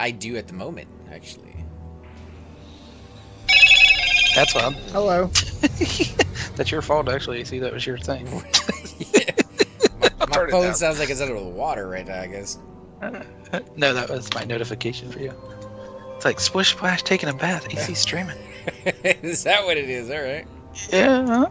I do at the moment, actually. That's fun. Hello. That's your fault, actually. See, that was your thing. My phone sounds like it's under the water right now, I guess. No, that was my notification for you. It's like Splish Splash taking a bath. AC streaming. Is that what it is? All right. Yeah.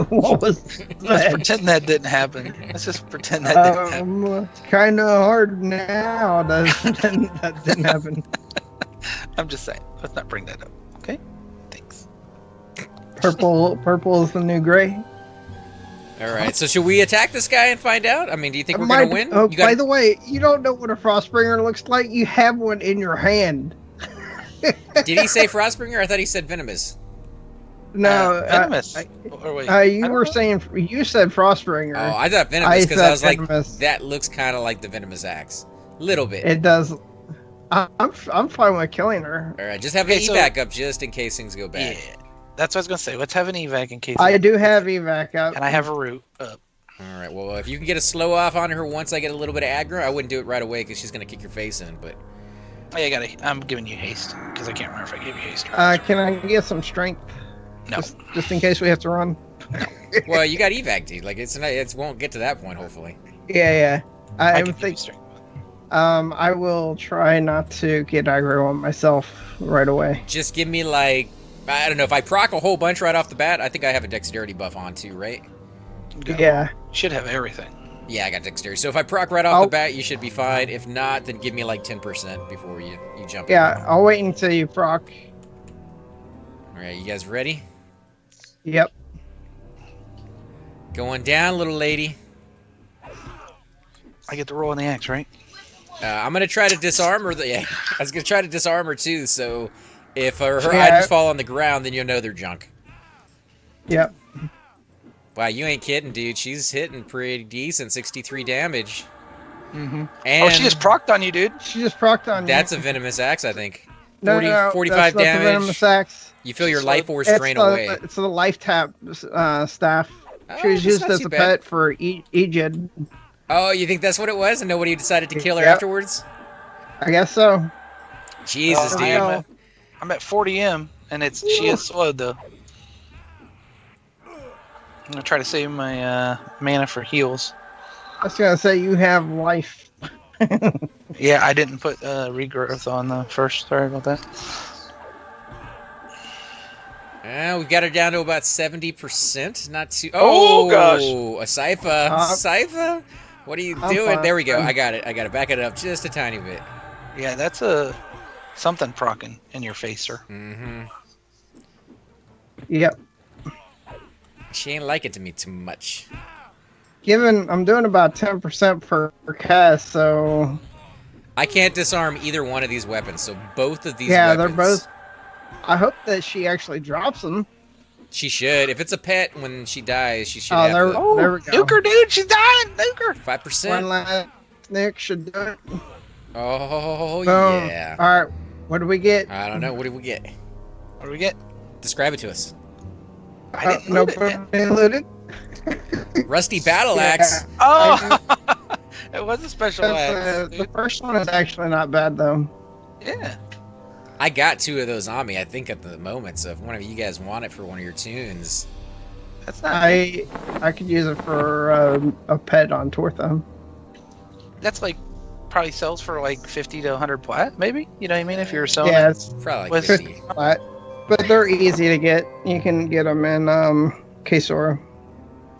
What was Let's that? pretend that didn't happen. Let's just pretend that didn't happen. It's kind of hard now. That didn't happen. I'm just saying. Let's not bring that up. Okay? Thanks. Purple is the new gray. All right. So should we attack this guy and find out? I mean, do you think we're gonna win? Oh, by the way, you don't know what a Frostbringer looks like. You have one in your hand. Did he say Frostbringer? I thought he said venomous. No, venomous. Or wait, you were saying you said Frostbringer. Oh, I thought venomous because I was venomous. like, that looks kind of like the venomous axe, little bit. It does. I'm fine with killing her. All right, just have an evac up just in case things go bad. Yeah, that's what I was gonna say. Let's have an evac in case. I do have evac up, and I have a root up. All right. Well, if you can get a slow off on her once I get a little bit of aggro, I wouldn't do it right away because she's gonna kick your face in. But Oh, I'm giving you haste because I can't remember if I gave you haste. can I get some strength? No. Just in case we have to run. well, you got evac, dude. Like it won't get to that point, hopefully. Yeah. I can give you strength. I will try not to get aggro on myself right away. Just give me like, I don't know, if I proc a whole bunch right off the bat, I think I have a dexterity buff on too, right? Yeah. Should have everything. Yeah, I got dexterity. So if I proc right off the bat, you should be fine. If not, then give me like 10% before you jump in. Yeah, I'll wait until you proc. All right, you guys ready? Yep. Going down, little lady. I get to roll on the axe, right? I'm gonna try to disarm her. Yeah, I was gonna try to disarm her too. So if her items fall on the ground, then you'll know they're junk. Yep. Wow, you ain't kidding, dude. She's hitting pretty decent, 63 damage. Mm-hmm. And she just procced on you, dude. She just procced on you. That's a venomous axe, I think. 40, no, 45 that's damage. Not the venomous axe. You feel your life force drain away. It's the life tap staff. Oh, she was used as a bad. pet for Ejid. Oh, you think that's what it was, and nobody decided to kill her afterwards? I guess so. Jesus, dude. I'm at 40 M, and she is slowed though. I'm gonna try to save my mana for heals. I was gonna say you have life. Yeah, I didn't put regrowth on the first. Sorry about that. We got her down to about 70%. Not too. Oh gosh! A Sypha. Sypha? What are you doing? Fine. There we go. I got it. Back it up just a tiny bit. Yeah, that's something procking in your face, sir. Mm-hmm. Yep. She ain't like it to me too much. I'm doing about 10% per cast, so I can't disarm either one of these weapons, so both of these yeah, weapons... they're both... I hope that she actually drops them. She should. If it's a pet, when she dies, she should have to... there we go. Nuker, dude! She's dying! Nuker! 5%. One last Nick should do it. Oh, Boom. yeah. Alright, what do we get? I don't know. What did we get? What do we get? Describe it to us. I didn't loot it, man. Looted. Rusty battle axe. Oh! It was a special axe. The first one is actually not bad, though. Yeah. I got 2 of those on me, I think, at the moment, so if one of you guys want it for one of your tunes... That's not... I could use it for a pet on Tortham. That's like... Probably sells for like 50 to 100 plat, maybe? You know what I mean? If you're selling yeah, it. it's probably like 50. Plat. But they're easy to get. You can get them in Kesora.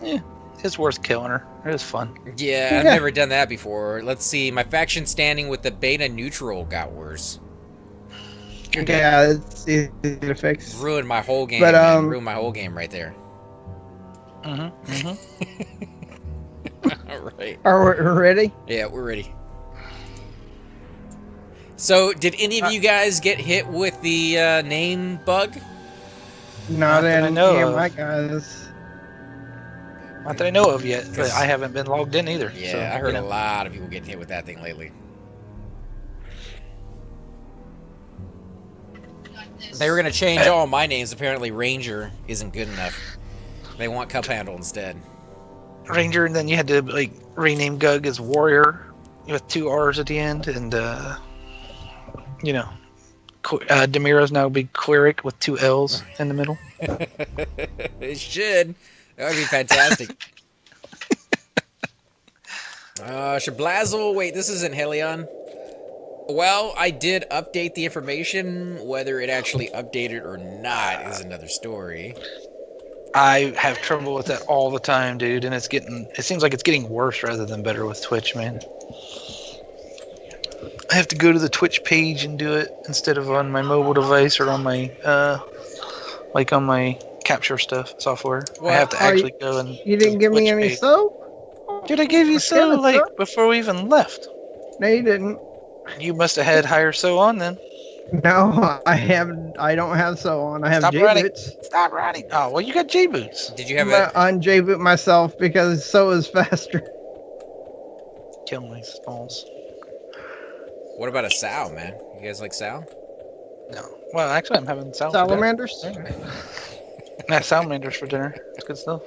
Yeah, it's worth killing her. It was fun. Yeah, I've never done that before. Let's see. My faction standing with the beta neutral got worse. Yeah, it's easy to fix. Ruined my whole game. But, man. Ruined my whole game right there. Mm-hmm. All right. Are we ready? Yeah, we're ready. So, did any of you guys get hit with the name bug? Not that I in know any of of. my guys. Not that I know of yet, but I haven't been logged in either. Yeah, so, I heard a lot of people getting hit with that thing lately. They were going to change all my names. Apparently, Ranger isn't good enough. They want cup handle instead. Ranger, and then you had to like rename Gug as Warrior with 2 R's at the end, and you know, Demiro's now be Cleric with 2 L's in the middle. It should. That would be fantastic. Shablazzle, wait, this isn't Helion. Well, I did update the information. Whether it actually updated or not is another story. I have trouble with that all the time, dude, and it seems like it's getting worse rather than better with Twitch, man. I have to go to the Twitch page and do it instead of on my mobile device or on my like on my capture software. Well, I have to actually go and You didn't give me any soap? Dude, I gave you so like before we even left. No, you didn't. You must have had higher so on then. No, I haven't. I don't have so on. I have Stop J running. boots. Stop running. Oh, well, you got J boots. Did you have I'm on J boot myself because so is faster. Kill my smalls. What about a sow, man? You guys like sow? No. Well, actually, I'm having Salamanders. Yeah, salamanders for dinner. It's good stuff.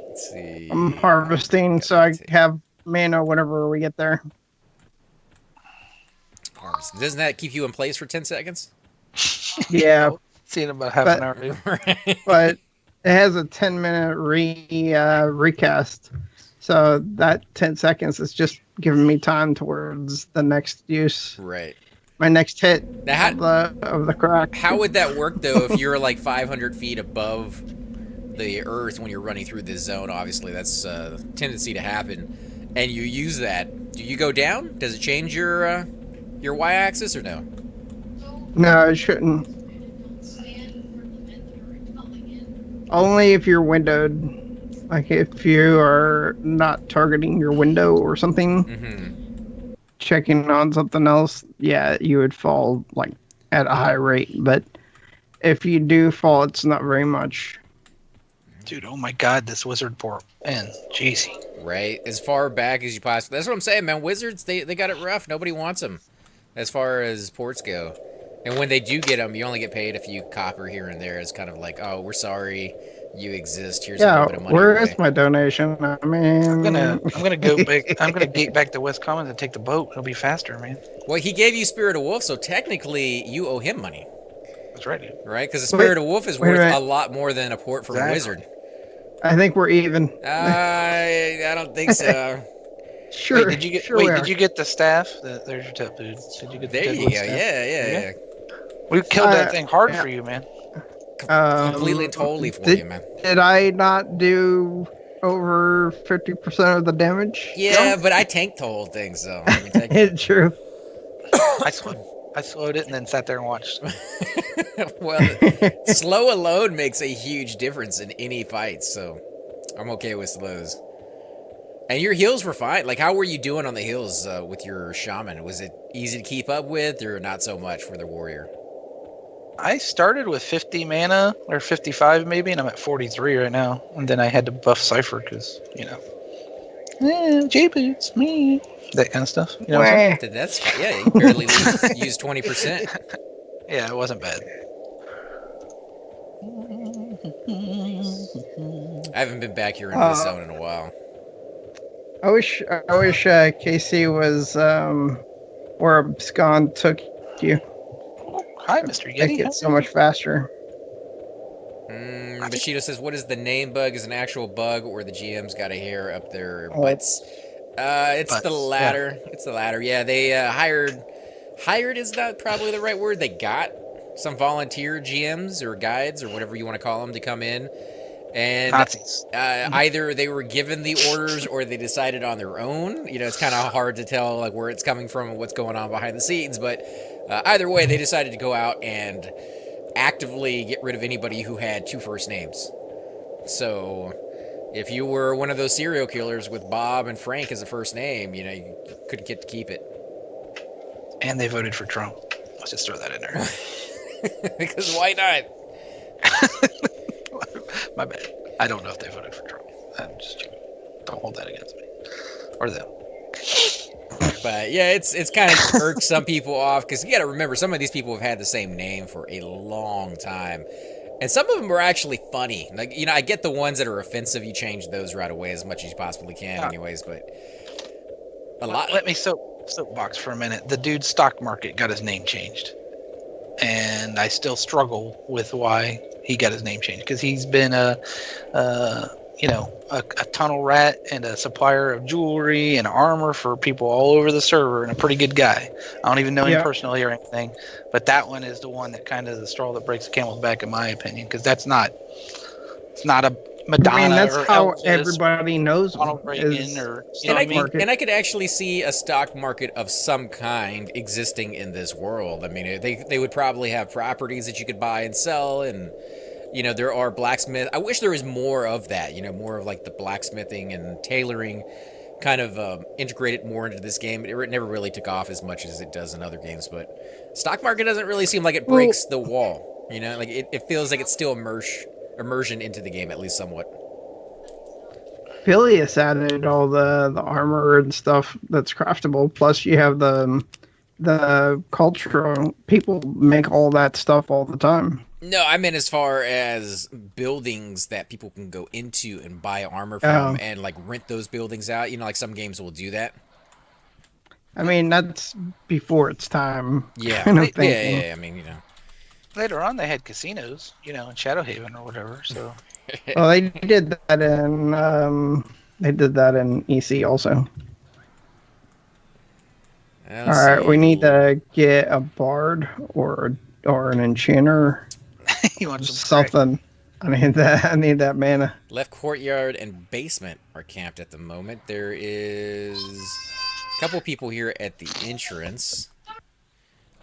Let's see. I'm harvesting so I have mana whenever we get there. Doesn't that keep you in place for 10 seconds? Yeah, See you in about half an hour, dude. but it has a 10-minute recast. So that 10 seconds is just giving me time towards the next use. Right. My next hit Now, of the crack. how would that work, though, if you're like 500 feet above the Earth when you're running through this zone? Obviously, that's a tendency to happen. And you use that. Do you go down? Does it change your y-axis or no? No, it shouldn't. Only if you're windowed. Like if you are not targeting your window or something, checking on something else, yeah, you would fall like at a high rate. But if you do fall, it's not very much. Dude, oh my god, this wizard port in. Jeez. Right? As far back as you possibly... That's what I'm saying, man. Wizards, they got it rough. Nobody wants them as far as ports go. And when they do get them, you only get paid a few copper here and there. It's kind of like, oh, we're sorry you exist. Here's a little bit of money. Where is my donation? I mean, I'm gonna go back. I'm gonna gate back to West Commons and take the boat. It'll be faster, man. Well, he gave you Spirit of Wolf, so technically you owe him money. That's right, dude. Right? Because the Spirit of Wolf is worth a lot more than a port from a wizard. I think we're even. I don't think so. Sure. Wait, did you get the staff? There's your tip, dude. Did you get the There you go. Yeah. We killed that thing hard for you, man. Completely, totally for you, man. Did I not do over 50% of the damage? Yeah, but I tanked the whole thing, so. It's true. I slowed it and then sat there and watched. Well, slow alone makes a huge difference in any fight, so I'm okay with slows. And your heals were fine. Like, how were you doing on the heals with your shaman? Was it easy to keep up with, or not so much for the warrior? I started with 50 mana, or 55 maybe, and I'm at 43 right now. And then I had to buff Cypher because, J-Boots, me, that kind of stuff. You know what I'm saying? That's fine. Yeah, you barely used 20%. Yeah, it wasn't bad. I haven't been back here in this zone in a while. I wish KC was where Abscon took you. Hi, Mr. Yeti. Make it so much faster. Bushido says, what is the name bug? Is an actual bug or the GM's got a hair up their butts? It's the latter. Yeah. It's the latter. Yeah, they hired is not probably the right word. They got some volunteer GMs or guides or whatever you want to call them to come in. And either they were given the orders or they decided on their own. It's kind of hard to tell like where it's coming from and what's going on behind the scenes. But either way, they decided to go out and actively get rid of anybody who had 2 first names. So if you were one of those serial killers with Bob and Frank as a first name, you couldn't get to keep it. And they voted for Trump. Let's just throw that in there. Because why not? My bad. I don't know if they voted for Trump. I'm just joking. Don't hold that against me. Or them. But yeah, it's kind of irked some people off because you got to remember some of these people have had the same name for a long time, and some of them are actually funny. Like I get the ones that are offensive. You change those right away as much as you possibly can, anyways. But a lot. Let me soapbox for a minute. The dude's stock market got his name changed, and I still struggle with why he got his name changed because he's been a tunnel rat and a supplier of jewelry and armor for people all over the server and a pretty good guy. I don't even know him personally or anything, but that one is the one that kind of the straw that breaks the camel's back in my opinion because it's not a Madonna. I mean, that's or how Elvis everybody knows Ronald Reagan and I could actually see a stock market of some kind existing in this world. I mean, they would probably have properties that you could buy and sell, and there are blacksmith. I wish there was more of that. More of like the blacksmithing and tailoring, kind of integrated more into this game. It never really took off as much as it does in other games. But stock market doesn't really seem like it breaks the wall. Like it feels like it's still immersion into the game, at least somewhat. Phileas added all the armor and stuff that's craftable. Plus, you have the cultural people make all that stuff all the time. No, I meant as far as buildings that people can go into and buy armor from, and like rent those buildings out. Like some games will do that. I mean, that's before its time. Yeah, kind of yeah. I mean, later on they had casinos, in Shadowhaven or whatever. So. Well, they did that in EC also. All right, we need to get a bard or an enchanter. You want something? I need that mana. Left courtyard and basement are camped at the moment. There is a couple people here at the entrance.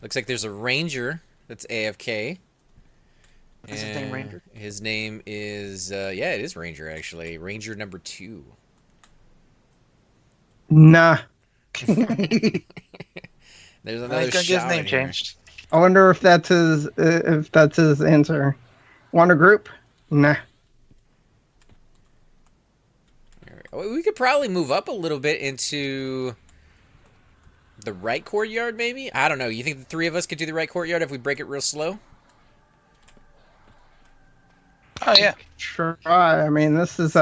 Looks like there's a ranger that's AFK. Is his name Ranger? His name is it is Ranger actually. Ranger number 2. Nah. There's another shot. His name changed. I wonder if that's his answer. Want a group? Nah. We could probably move up a little bit into the right courtyard, maybe? I don't know. You think the 3 of us could do the right courtyard if we break it real slow? Oh, yeah. Sure. I mean, this is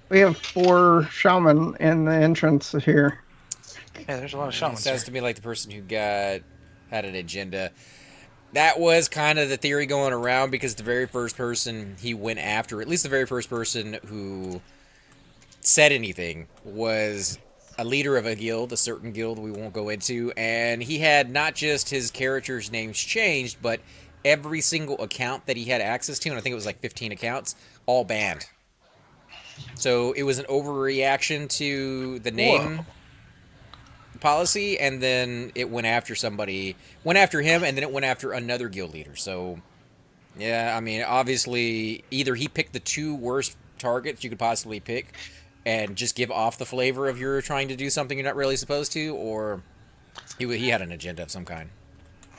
we have 4 shaman in the entrance here. Yeah, there's a lot of shamans. It sounds to me like the person who had an agenda. That was kind of the theory going around because the very first person he went after, at least the very first person who said anything, was a leader of a guild, a certain guild we won't go into, and he had not just his character's names changed, but every single account that he had access to, and I think it was like 15 accounts, all banned. So it was an overreaction to the name policy, and then it went after him, and then it went after another guild leader. So, yeah, I mean, obviously, either he picked the 2 worst targets you could possibly pick and just give off the flavor of you're trying to do something you're not really supposed to, or he had an agenda of some kind.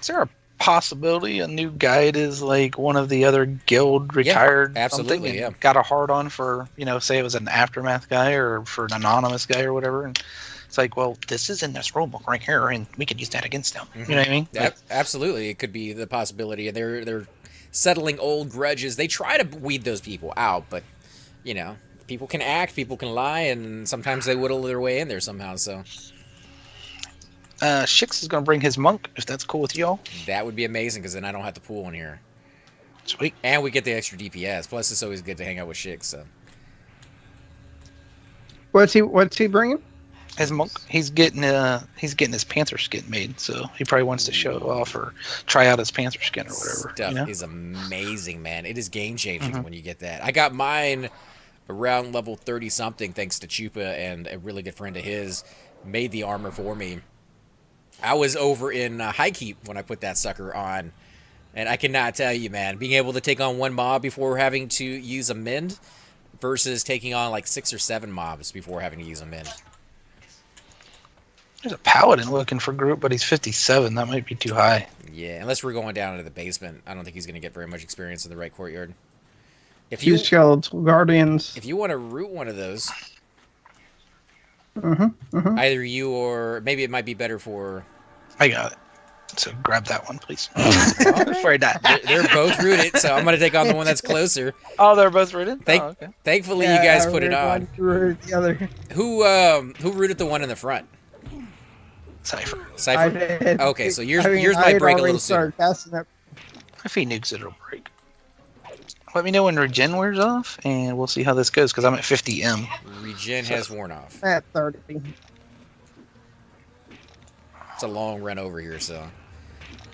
Is there a possibility a new guide is like one of the other guild retired absolutely and got a hard on for say it was an aftermath guy or for an anonymous guy or whatever, and it's like, well, this is in this rulebook right here and we could use that against them. You know what I mean? Absolutely, it could be the possibility. They're settling old grudges. They try to weed those people out, but people can act, people can lie, and sometimes they whittle their way in there somehow. So Shix is going to bring his monk, if that's cool with y'all. That would be amazing, because then I don't have to pool in here. Sweet. And we get the extra DPS. Plus, it's always good to hang out with Shix. So. What's he bringing? His monk. He's getting his panther skin made, so he probably wants to show it off or try out his panther skin or whatever. Stuff is amazing, man. It is game changing when you get that. I got mine around level 30 something, thanks to Chupa and a really good friend of his made the armor for me. I was over in High Keep when I put that sucker on, and I cannot tell you, man, being able to take on 1 mob before having to use a mend versus taking on like 6 or 7 mobs before having to use a mend. There's a paladin looking for group, but he's 57. That might be too high. Yeah, unless we're going down into the basement, I don't think he's going to get very much experience in the right courtyard. If you skeletal guardians, if you want to root one of those, Either you or maybe it might be better for. I got it. So grab that one, please. All Before I die. they're both rooted, so I'm gonna take on the one that's closer. Oh, they're both rooted? Oh, okay. Thankfully, you guys put it we're on. going to root the other. Who rooted the one in the front? Cypher. I Cypher. did. Okay, so yours I mean, yours I might had break a already little sooner. started casting it. If he nukes it, it'll break. Let me know when regen wears off, and we'll see how this goes, because I'm at 50M. Regen has worn off. At 30. It's a long run over here, so.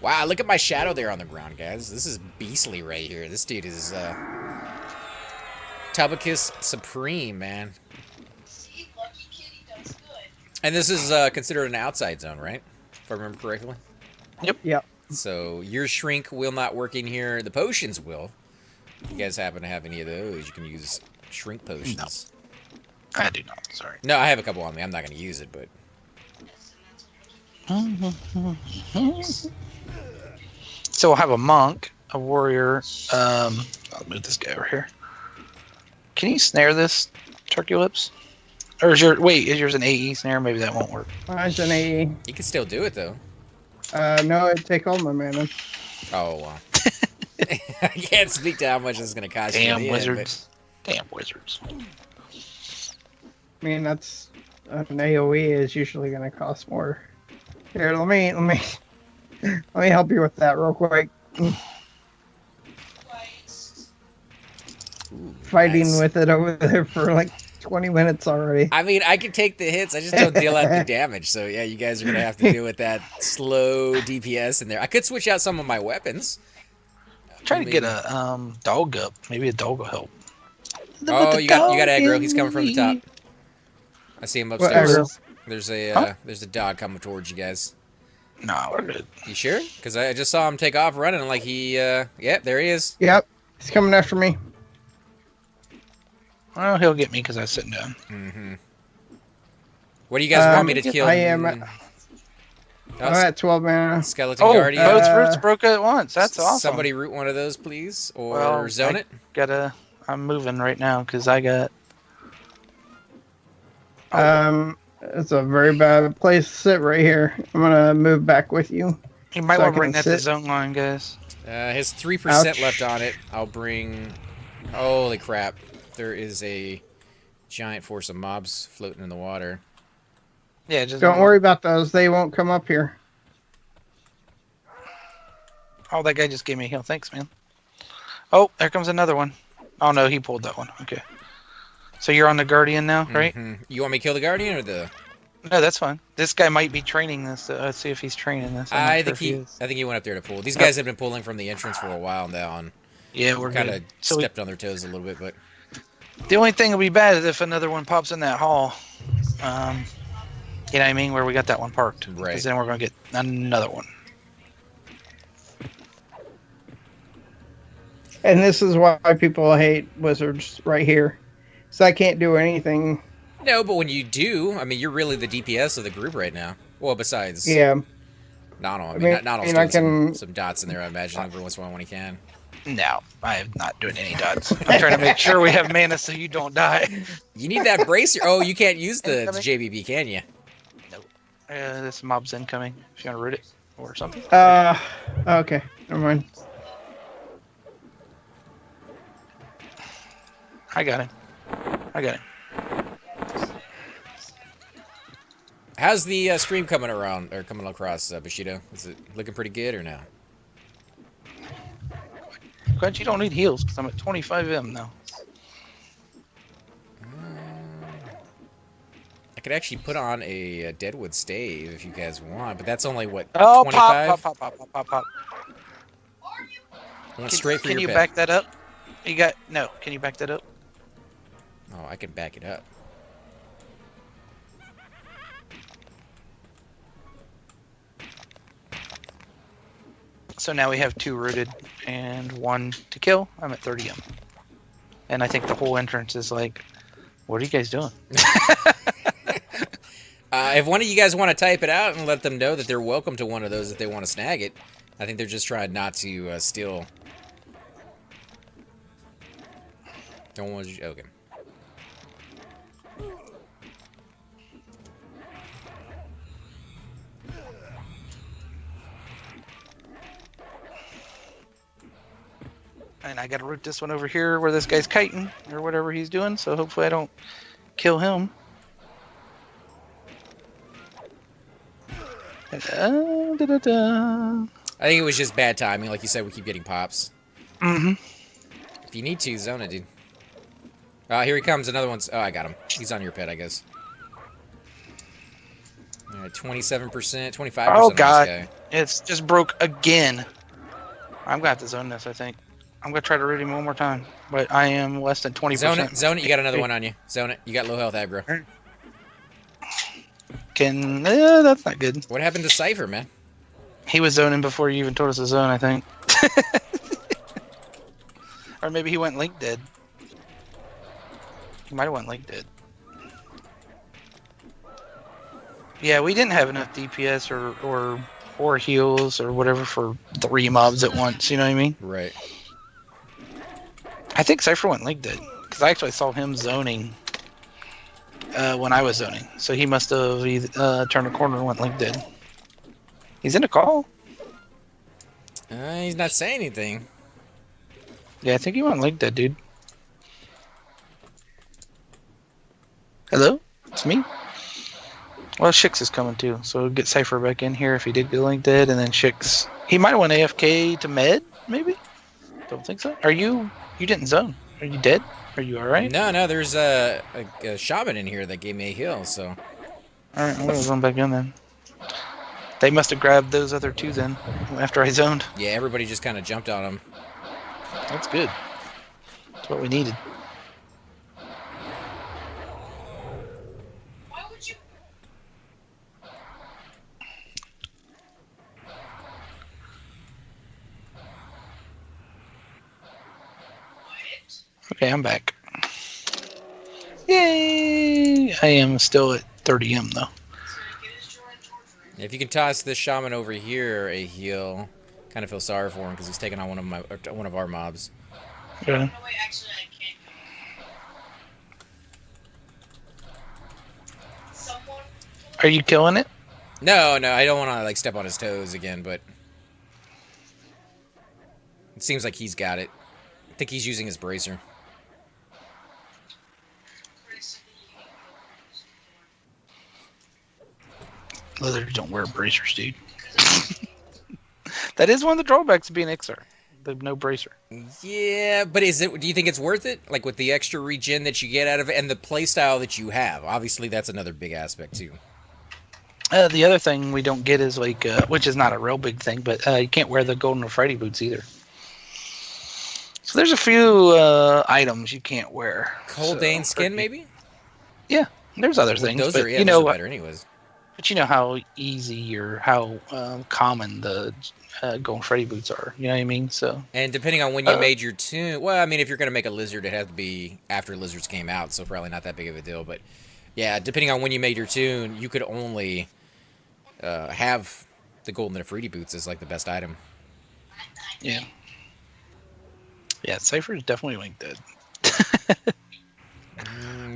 Wow, look at my shadow there on the ground, guys. This is beastly right here. This dude is Tubicus Supreme, man. See, Lucky Kitty does good. And this is considered an outside zone, right? If I remember correctly. Yep. So your shrink will not work in here. The potions will. If you guys happen to have any of those, you can use shrink potions. No. I do not, sorry. No, I have a couple on me. I'm not going to use it, but. So we'll have a monk, a warrior. I'll move this guy over here. Can you snare this, Turkey Lips? Or is yours an AE snare? Maybe that won't work. Mine's an AE. You can still do it, though. No, it'd take all my mana. Oh, wow. I can't speak to how much this is going to cost you. Damn wizards. Damn wizards. I mean, that's an AOE is usually going to cost more. Here, let me help you with that real quick. Fighting nice. with it over there for like 20 minutes already. I mean, I can take the hits. I just don't deal out the damage. So, yeah, you guys are going to have to deal with that slow DPS in there. I could switch out some of my weapons. Trying to get a dog up. Maybe a dog will help. Oh, you got aggro. He's coming from the top. I see him upstairs. There's a dog coming towards you guys. No, we're good. You sure? Because I just saw him take off running like he, yeah, there he is. Yep, he's coming after me. Well, he'll get me because I was sitting down. Mm-hmm. What do you guys want me to kill? I am. I'm at 12 mana. Skeleton Oh, Guardian. both roots broke at once. That's awesome. Somebody root one of those, please, or zone it. I'm moving right now because I got. It's a very bad place to sit right here. I'm gonna move back with you. You might So I want to bring can that to sit. zone line, guys. Has 3% Ouch. left on it. I'll bring. Holy crap! There is a giant force of mobs floating in the water. Yeah, just Don't worry about those. They won't come up here. Oh, that guy just gave me a heal. Thanks, man. Oh, there comes another one. Oh no, he pulled that one. Okay. So you're on the Guardian now, right? Mm-hmm. You want me to kill the Guardian or the? No, that's fine. This guy might be training this. Let's see if he's training this. I think he went up there to pull. These guys have been pulling from the entrance for a while now, and yeah, we're kind of good. So stepped on their toes a little bit, but the only thing that'll be bad is if another one pops in that hall. You know what I mean? Where we got that one parked. Right. Because then we're gonna get another one. And this is why people hate wizards right here. So I can't do anything. no. But when you do, I mean, you're really the DPS of the group right now. Well, besides Yeah. Nano. I mean, mean, Nano's and I doing can- some dots in there. I imagine every once in a while when he can. No, I'm not doing any dots. I'm trying to make sure we have mana so you don't die. You need that bracer. Oh, you can't use the JBB, can you? Nope. This mob's incoming. If you want to root it or something. Okay. Never mind. I got him. How's the stream coming around or coming across, Bushido? Is it looking pretty good or no? Glad you don't need heals because I'm at 25M now. I could actually put on a Deadwood stave if you guys want, but that's only what, Oh, 25? pop. Went straight for Can your you pet. back that up? No. Can you back that up? Oh, I can back it up. So now we have 2 rooted and 1 to kill. I'm at 30M. And I think the whole entrance is like, what are you guys doing? If one of you guys want to type it out and let them know that they're welcome to one of those if they want to snag it. I think they're just trying not to steal. Don't want you. Okay. And I gotta root this one over here where this guy's kiting or whatever he's doing, so hopefully I don't kill him. Da-da-da. I think it was just bad timing. Like you said, we keep getting pops. Mm-hmm. If you need to, zone it, dude. Here he comes. Another one's... Oh, I got him. He's on your pet, I guess. All right, 27%, 25% Oh, on God. this guy. It's just broke again. I'm gonna have to zone this, I think. I'm gonna try to root him one more time, but I am less than 20%. Zone it. Zone it. You got another one on you. Zone it. You got low health aggro. That's not good. What happened to Cypher, man? He was zoning before you even told us to zone, I think. Or maybe he went link dead. He might have went link dead. Yeah, we didn't have enough DPS or heals or whatever for 3 mobs at once, you know what I mean? Right. I think Cypher went link dead, because I actually saw him zoning when I was zoning. So he must have turned a corner and went link dead. He's in a call? He's not saying anything. Yeah, I think he went link dead, dude. Hello? It's me? Well, Shix is coming too, so we'll get Cypher back in here if he did go link dead, and then Shix... He might have went AFK to med, maybe? Don't think so. Are you... You didn't zone. Are you dead? Are you alright? No, there's a shaman in here that gave me a heal, so... Alright, I'm gonna zone back in then. They must have grabbed those other 2 then, after I zoned. Yeah, everybody just kind of jumped on him. That's good. That's what we needed. Why would you? What? Okay, I'm back. Yay! I am still at 30M though. He's gonna get his joy and torture him. If you can toss this shaman over here a heal, kind of feel sorry for him because he's taking on one of our mobs. Yeah. No, wait, actually, I can't go. Someone. Are you killing it? No, I don't want to like step on his toes again, but it seems like he's got it. I think he's using his bracer. Lizards don't wear bracers, dude. That is one of the drawbacks of being XR. The no bracer. Yeah, but do you think it's worth it? Like with the extra regen that you get out of it and the playstyle that you have. Obviously, that's another big aspect too. The other thing we don't get is like, which is not a real big thing, but you can't wear the golden Friday boots either. So there's a few items you can't wear. Coldane skin, maybe? Yeah, there's other things. Those but, are you know, better anyways. But you know how easy or how common the golden Freddy boots are. You know what I mean? So. And depending on when you made your tune, well, I mean, if you're going to make a lizard, it has to be after lizards came out, so probably not that big of a deal. But yeah, depending on when you made your tune, you could only have the golden Afridi boots as like the best item. Yeah. Yeah, Cypher is definitely linked dead.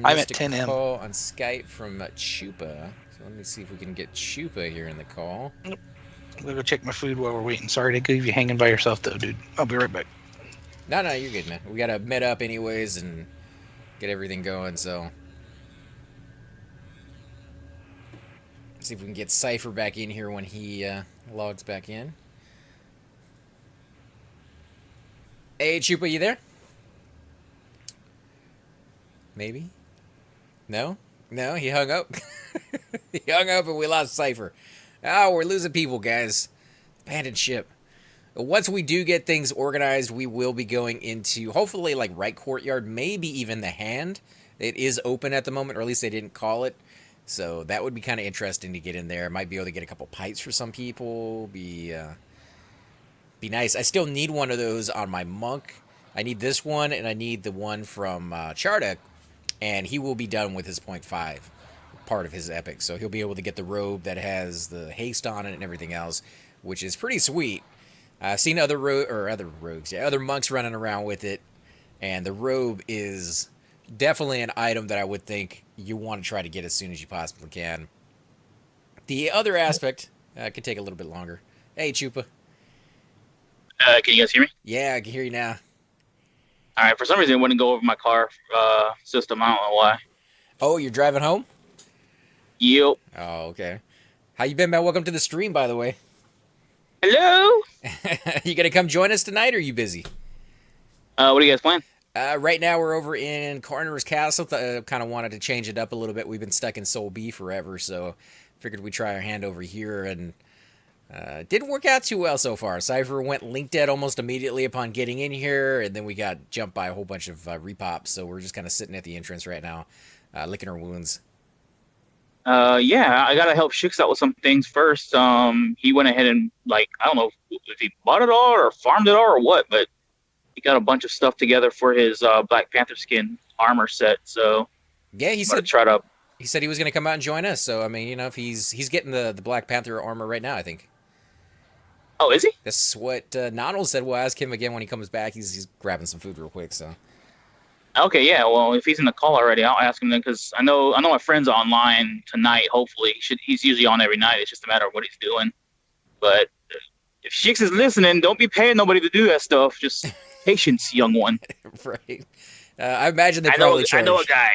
I'm at 10M. Call on Skype from Chupa. So let me see if we can get Chupa here in the call. I'm gonna go check my food while we're waiting. Sorry to leave you hanging by yourself, though, dude. I'll be right back. No, you're good, man. We gotta met up anyways and get everything going. So see if we can get Cypher back in here when he logs back in. Hey, Chupa, you there? Maybe? No, he hung up. He hung up and we lost Cypher. Oh, we're losing people, guys. Abandoned ship. Once we do get things organized, we will be going into, hopefully, like, right courtyard, maybe even the hand. It is open at the moment, or at least they didn't call it. So that would be kind of interesting to get in there. Might be able to get a couple pipes for some people. Be nice. I still need one of those on my monk. I need this one, and I need the one from Chardek. And he will be done with his 0.5 part of his epic. So he'll be able to get the robe that has the haste on it and everything else, which is pretty sweet. I've seen other monks running around with it, and the robe is definitely an item that I would think you want to try to get as soon as you possibly can. The other aspect could take a little bit longer. Hey, Chupa. Can you guys hear me? Yeah, I can hear you now. All right. For some reason, it wouldn't go over my car system. I don't know why. Oh, you're driving home? Yep. Oh, okay. How you been, man? Welcome to the stream, by the way. Hello. You gonna come join us tonight, or are you busy? What are you guys playing? Right now we're over in Karnors Castle. Kind of wanted to change it up a little bit. We've been stuck in Soul B forever, so figured we'd try our hand over here, and didn't work out too well so far. Cypher went link dead almost immediately upon getting in here, and then we got jumped by a whole bunch of repops, so we're just kind of sitting at the entrance right now, licking our wounds. Yeah, I gotta help Shix out with some things first. He went ahead and I don't know if he bought it all or farmed it all or what, but he got a bunch of stuff together for his Black Panther skin armor set. So yeah, he said he was gonna come out and join us. So I mean, if he's getting the Black Panther armor right now, I think. Oh, is he? That's what Nonald said. We'll ask him again when he comes back. He's grabbing some food real quick. So. Okay, yeah. Well, if he's in the call already, I'll ask him then because I know my friend's online tonight. Hopefully, he's usually on every night. It's just a matter of what he's doing. But if Shix is listening, don't be paying nobody to do that stuff. Just patience, young one. Right. I imagine they probably charge. I know a guy.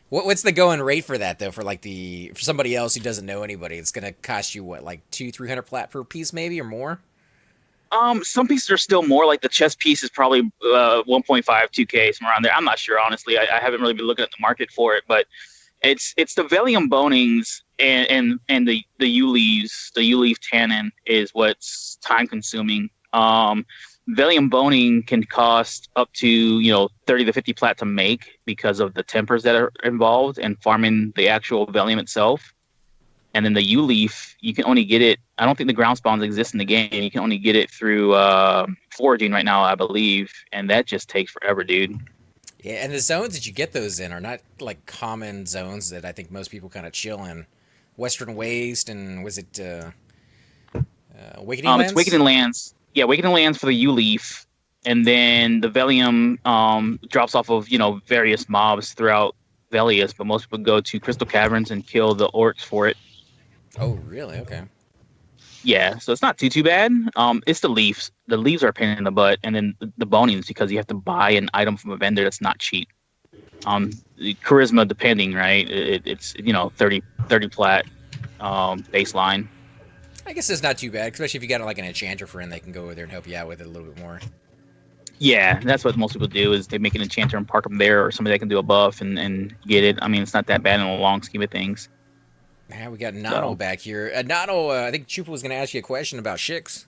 What's the going rate for that though? For for somebody else who doesn't know anybody, it's gonna cost you what, like 200-300 plat per piece, maybe, or more? Some pieces are still more. Like the chest piece is probably 1.5, 2K, somewhere around there. I'm not sure, honestly. I haven't really been looking at the market for it, but it's the Velium bonings and the U-leaves. The U-leaf tannin is what's time consuming. Velium boning can cost up to 30 to 50 plat to make because of the tempers that are involved and farming the actual Velium itself. And then the U-leaf, you can only get it. I don't think the ground spawns exist in the game. You can only get it through foraging right now, I believe, and that just takes forever, dude. Yeah, and the zones that you get those in are not like common zones that I think most people kind of chill in. Western Waste and was it Awakening Lands? It's Awakening Lands. Yeah, Awakening Lands for the U-leaf, and then the Velium drops off of various mobs throughout Velius, but most people go to Crystal Caverns and kill the orcs for it. Oh, really? Okay. Yeah, so it's not too bad. It's the leaves. The leaves are a pain in the butt, and then the bonings because you have to buy an item from a vendor that's not cheap. Charisma depending, right? It's 30 plat baseline. I guess it's not too bad, especially if you got like an enchanter friend, they can go over there and help you out with it a little bit more. Yeah, that's what most people do is they make an enchanter and park them there, or somebody that can do a buff and get it. I mean, it's not that bad in the long scheme of things. Man, we got Nano back here. Nano, I think Chupa was going to ask you a question about Shix.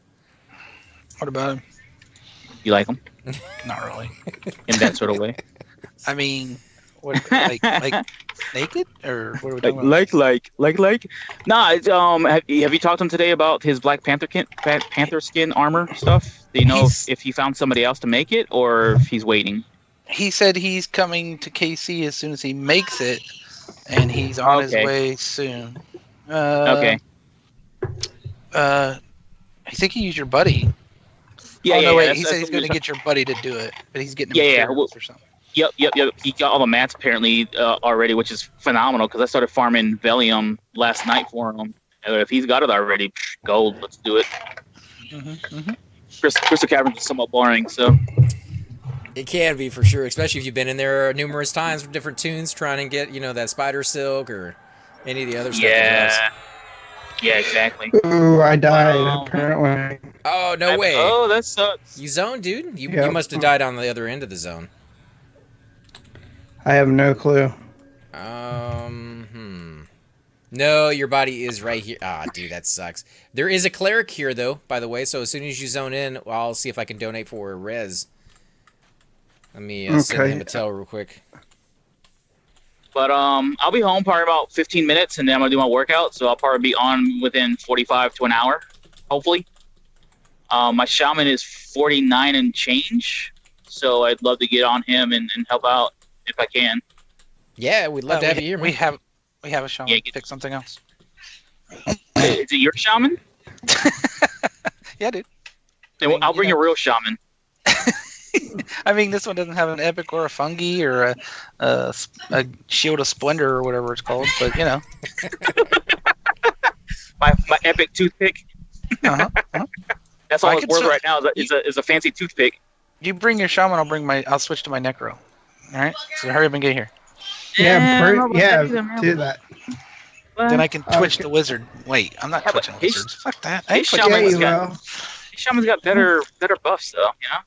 What about him? You like him? Not really. In that sort of way? I mean, what, like naked? Or what are we talking about? Like? Nah, have you talked to him today about his Black Panther skin armor stuff? Do you know if he found somebody else to make it, or if he's waiting? He said he's coming to KC as soon as he makes it, and he's on his way soon. Okay. I think he used your buddy. Yeah, wait. He said he's going to get your buddy to do it, but he's getting materials or something. Yep. He got all the mats apparently already, which is phenomenal because I started farming Velium last night for him. If he's got it already, gold. Let's do it. Crystal Caverns is somewhat boring, so. It can be for sure, especially if you've been in there numerous times with different tunes trying to get, that spider silk or any of the other stuff. Yeah, exactly. Ooh, I died, apparently. Oh, no way. Oh, that sucks. You zoned, dude? You must have died on the other end of the zone. I have no clue. No, your body is right here. Ah, dude, that sucks. There is a cleric here, though, by the way, so as soon as you zone in, I'll see if I can donate for res. Let me send him a tell real quick. But I'll be home probably about 15 minutes, and then I'm going to do my workout, so I'll probably be on within 45 to an hour, hopefully. My shaman is 49 and change, so I'd love to get on him and help out if I can. Yeah, we'd love to have you here, man. We have a shaman. Yeah, pick something else. Is it your shaman? Yeah, dude. I'll bring a real shaman. I mean, this one doesn't have an epic or a fungi or a shield of splendor or whatever it's called, but my epic toothpick. That's all it's worth right now. Is a fancy toothpick. You bring your shaman, I'll switch to my necro. All right. So hurry up and get here. Yeah, I don't know about that either, man. do that. Then I can twitch Okay. the wizard. Wait, I'm not Yeah, but twitching his- wizards. Fuck that. I ain't his twitching Yeah, shaman's you wizards. will. Shaman's got better buffs though, you know.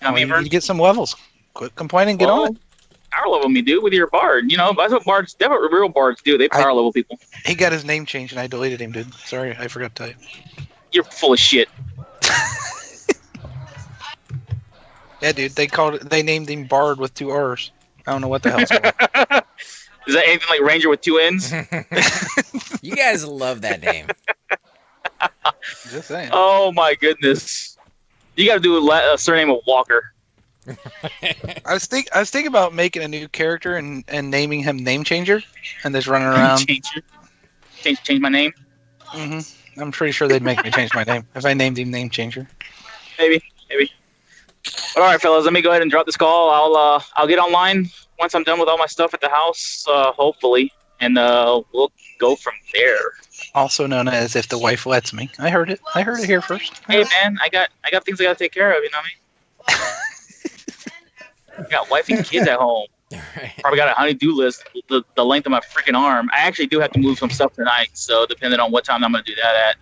I mean, You need to get some levels. Quit complaining. Get on it. Power level me, dude, with your bard. You know, that's what bards. That's what real bards do. They power level people. He got his name changed, and I deleted him, dude. Sorry, I forgot to tell you. You're full of shit. Yeah, dude. They named him Bard with 2 R's. I don't know what the hell's going on. Is that anything like Ranger with 2 N's? You guys love that name. Just saying. Oh my goodness! You got to do a surname of Walker. I was thinking about making a new character and naming him Name Changer, and just running around. Change my name. I'm pretty sure they'd make me change my name if I named him Name Changer. Maybe. But all right, fellas, let me go ahead and drop this call. I'll get online once I'm done with all my stuff at the house, hopefully, and we'll go from there. Also known as If the Wife Lets Me. I heard it here first. Hey man, I got things I got to take care of. You know what I mean? I got wife and kids at home. Right. Probably got a honey-do list the length of my freaking arm. I actually do have to move some stuff tonight, so depending on what time I'm going to do that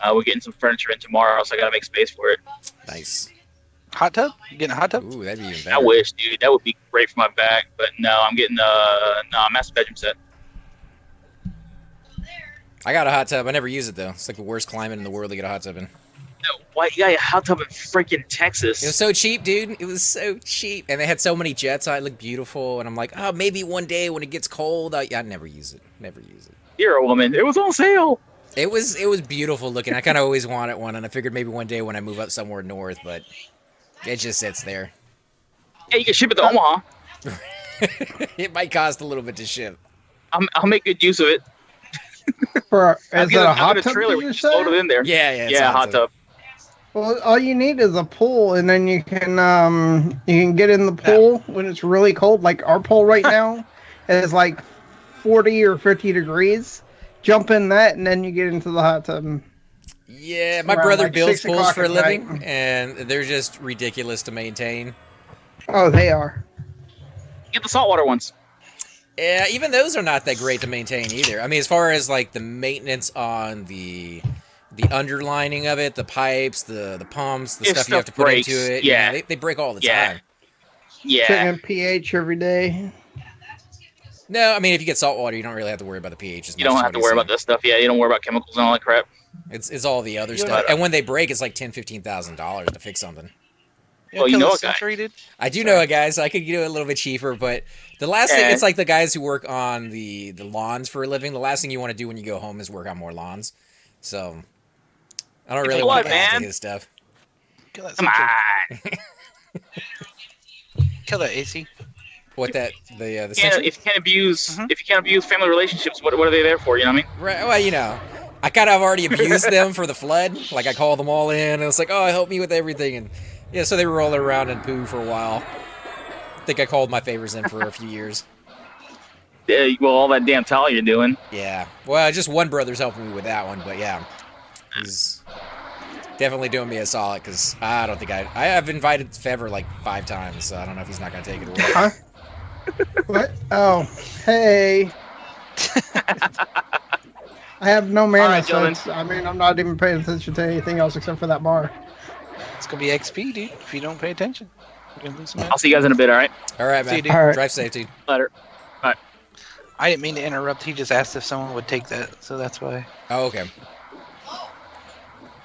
at, we're getting some furniture in tomorrow, so I got to make space for it. Nice. Hot tub? You getting a hot tub? Ooh, that'd be even I better. wish, dude. That would be great for my back, but no, I'm getting a master bedroom set. I got a hot tub. I never use it though. It's like the worst climate in the world to get a hot tub in. No, why you got a hot tub in freaking Texas? It was so cheap, dude. It was so cheap, and they had so many jets on it. It looked beautiful, and I'm like, oh, maybe one day when it gets cold, I never use it. Never use it. You're a woman. It was on sale. It was beautiful looking. I kind of always wanted one, and I figured maybe one day when I move up somewhere north, but it just sits there. Yeah, you can ship it to Omaha. It might cost a little bit to ship. I'll make good use of it. Is it a hot tub? Trailer. We just load it in there. Yeah, it's Yeah, hot tub. Well, all you need is a pool, and then you can get in the pool when it's really cold. Like our pool right now is like 40 or 50 degrees. Jump in that, and then you get into the hot tub. Yeah, my Around, brother like, builds 6 pools o'clock for a at living, night. and they're just ridiculous to maintain. Oh, they are. Get the saltwater ones. Yeah, even those are not that great to maintain either. I mean, as far as like the maintenance on the underlining of it, the pipes, the pumps, the If stuff you have to stuff put breaks, into it, yeah. they break all the Yeah. time. Yeah. Checking pH every day. No, I mean if you get salt water, you don't really have to worry about the pH as much. You don't as have what to he's worry saying. about this stuff. Yeah, you don't worry about chemicals and all that crap. It's all the other You stuff. know- And when they break, it's like $10,000-$15,000 to fix something. Well, you know a a guy. century, dude. I do know a guy, so I could do it a little bit cheaper. But the last thing, Yeah. it's like the guys who work on the lawns for a living. The last thing you want to do when you go home is work on more lawns. So I don't really It's want blood, to add to man. his stuff. Kill that Come century. on. Kill that AC. What that the Yeah, century? if you can't abuse family relationships, what are they there for? You know what I mean? Right, well, you know, I kind of already abused them for the flood. Like I called them all in, and it's like, oh, help me with everything, and yeah, so they were rolling around in poo for a while. I think I called my favors in for a few years. Well, all that damn towel you're doing. Yeah, well, just one brother's helping me with that one, but yeah, he's definitely doing me a solid because I don't think I have invited Fever like 5 times, so I don't know if he's not gonna take it away. Huh? What? Oh, hey. I have no mana, right, so gentlemen. I mean, I'm not even paying attention to anything else except for that bar. It's gonna be XP, dude. If you don't pay attention, you're gonna lose some. I'll see you guys in a bit. All right. All right, See man. you, dude. All right. Drive safe, dude. Later. I didn't mean to interrupt. He just asked if someone would take that, so that's why. Oh, okay.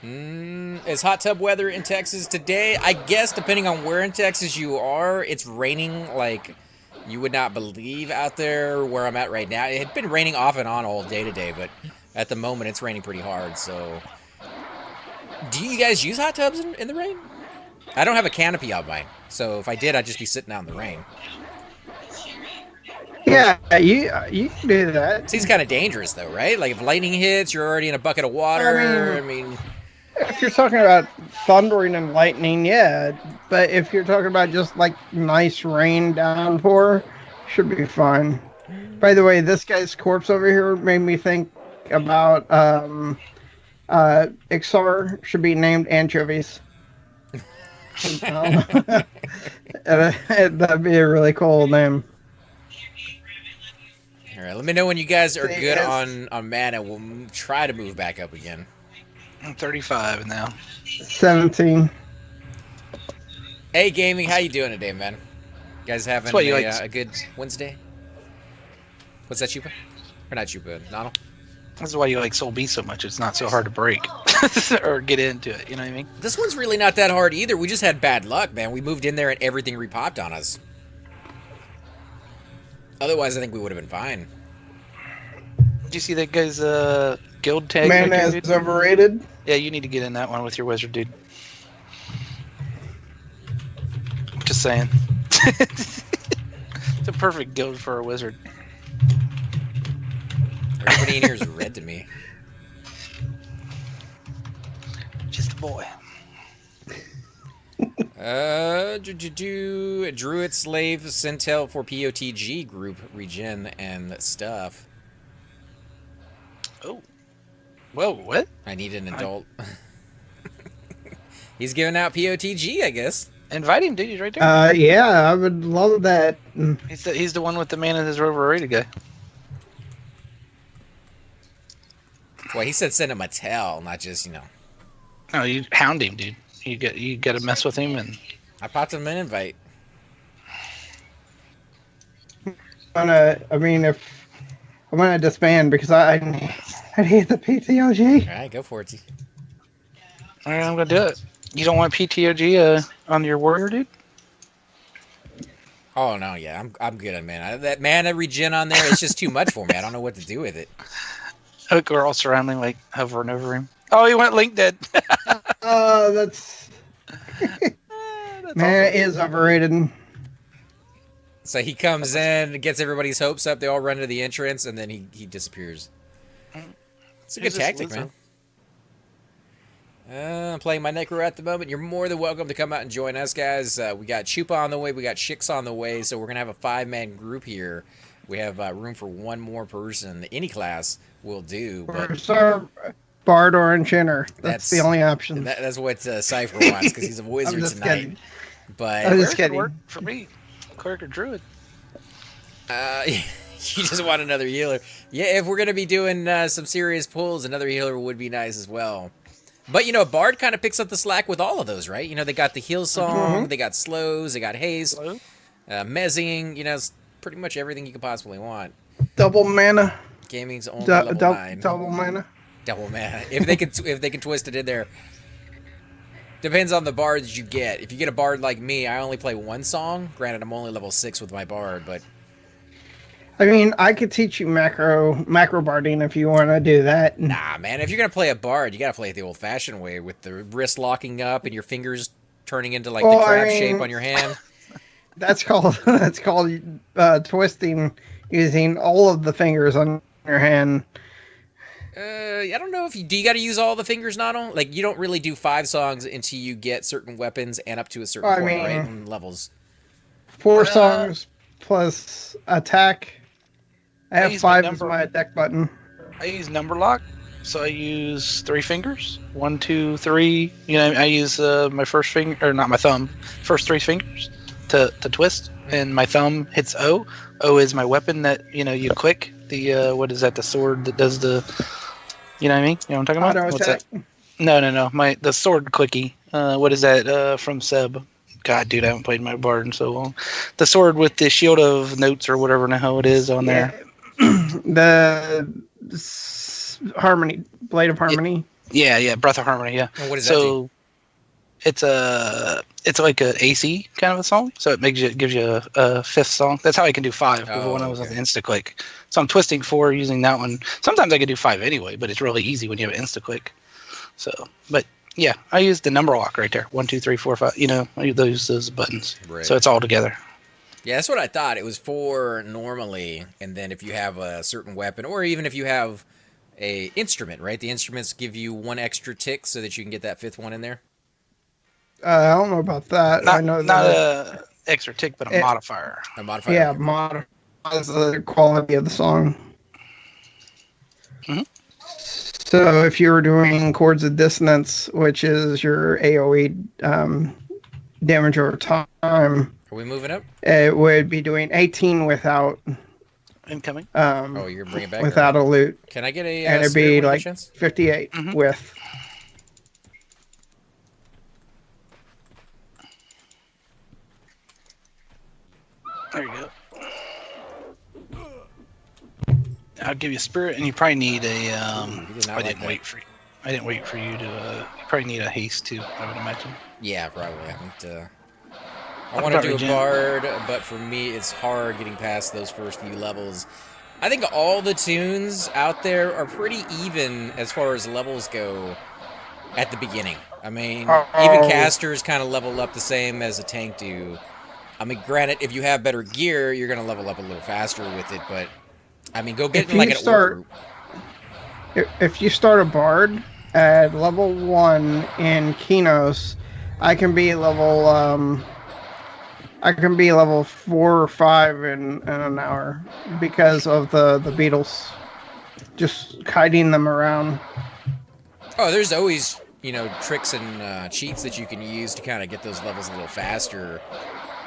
It's hot tub weather in Texas today. I guess depending on where in Texas you are, it's raining like you would not believe out there where I'm at right now. It had been raining off and on all day today, but at the moment it's raining pretty hard. So, do you guys use hot tubs in the rain? I don't have a canopy on mine, so if I did, I'd just be sitting out in the rain. Yeah, you can do that. Seems kind of dangerous though, right? Like if lightning hits, you're already in a bucket of water. I mean If you're talking about thundering and lightning, yeah. But if you're talking about just like nice rain downpour, should be fine. By the way, this guy's corpse over here made me think about Ixar should be named anchovies. That'd be a really cool name. All right, let me know when you guys are See, good it's- on mana. We'll try to move back up again. I'm 35 now. 17. Hey, gaming, how you doing today, man? You guys having what you a good Wednesday? What's that, Chupa? Or not Chupa, Nonal? That's why you like Soul Beast so much. It's not so hard to break or get into it. You know what I mean? This one's really not that hard either. We just had bad luck, man. We moved in there and everything repopped on us. Otherwise, I think we would have been fine. Did you see that guy's guild tag? Man right there, is overrated. Yeah, you need to get in that one with your wizard, dude. Just saying. It's a perfect guild for a wizard. Everybody in here is red to me. Just a boy. Druid, Slave, Centel for POTG group regen and stuff. Oh. Whoa, what? I need an adult. He's giving out POTG, I guess. Invite him, dude. He's right there. Yeah, I would love that. He's the one with the man in his overrated guy. Well, he said send him a tell, not just, you know. No, you hound him, dude. You got to mess with him, and I popped him an invite. If I'm gonna disband because I hate the PTOG. All right, go for it. all right, I'm gonna do it. You don't want PTOG on your warrior, dude? Oh no, yeah, I'm good on mana. That mana regen on there is just too much for me. I don't know what to do with it. Hook, we're all surrounding, like hovering over him. Oh, he went link dead. That's man is overrated. So he comes in, gets everybody's hopes up. They all run to the entrance, and then he disappears. It's a good He's just tactic, man. I'm playing my Necro at the moment. You're more than welcome to come out and join us, guys. We got Chupa on the way. We got Shix on the way. So we're going to have a 5-man group here. We have room for one more person. Any class will do. But Bard or Enchanter. That's the only option. That's what Cypher wants, because he's a wizard tonight. Kidding. But I'm just kidding. Work for me. Cleric or Druid. You just want another healer. Yeah, if we're going to be doing some serious pulls, another healer would be nice as well. But, you know, Bard kind of picks up the slack with all of those, right? You know, they got the heal song, they got slows, they got haze, mezzing, you know, it's pretty much everything you could possibly want. Double mana. Gaming's only level 9. Double mana. Double mana. If they can twist it in there. Depends on the bards you get. If you get a bard like me, I only play one song. Granted, I'm only level 6 with my bard, but I mean, I could teach you macro barding if you want to do that. nah, man. If you're gonna play a bard, you gotta play it the old-fashioned way with the wrist locking up and your fingers turning into like the crab shape on your hand. That's called twisting, using all of the fingers on your hand. I don't know if you got to use all the fingers, Nano. Like you don't really do 5 songs until you get certain weapons and up to a certain point, right? In levels. 4 songs plus attack. I have 5 as my attack button. I use number lock, so I use 3 fingers. 1, 2, 3. You know, I use my first finger, or not my thumb, first 3 fingers to twist, and my thumb hits O. O is my weapon that you click. The what is that? The sword that does the, you know what I mean? You know what I'm talking about? Auto What's attack? that? No. The sword clicky. What is that from Seb? God, dude, I haven't played my bard in so long. The sword with the shield of notes or whatever the hell it is on there. The harmony, blade of harmony. Yeah, breath of harmony. Yeah. Well, what does that do? It's like an AC kind of a song, so it gives you a 5th song. That's how I can do 5 when I was on the insta click. So I'm twisting 4 using that one. Sometimes I can do 5 anyway, but it's really easy when you have an insta click. So, but yeah, I use the number lock right there. 1, 2, 3, 4, 5. You know, I use those buttons, right. So it's all together. Yeah, that's what I thought. It was 4 normally, and then if you have a certain weapon, or even if you have a instrument, right? The instruments give you 1 extra tick so that you can get that 5th one in there. I don't know about that. I know not a extra tick, but a modifier. A modifier. Yeah, modifies the quality of the song. Mm-hmm. So if you were doing chords of dissonance, which is your AOE damage over time, Are we moving up? it would be doing 18 without Incoming. Oh, you're gonna bring it back. without a loot, Can I get a and it'd spirit be one by like chance? 58 with. There you go. I'll give you a spirit, and you probably need a. You did not I like didn't that. wait for you. I didn't wait for you to. You probably need a haste too. I would imagine. Yeah, probably. I What want to about do a regen? bard, but for me, it's hard getting past those first few levels. I think all the tunes out there are pretty even as far as levels go at the beginning. I mean, even casters kind of level up the same as a tank do. I mean, granted, if you have better gear, you're going to level up a little faster with it, but I mean, go get If in like you an orc group. If you start a bard at level 1 in Kinos, I can be level 4 or 5 in an hour because of the beetles, just hiding them around. Oh, there's always, you know, tricks and cheats that you can use to kind of get those levels a little faster.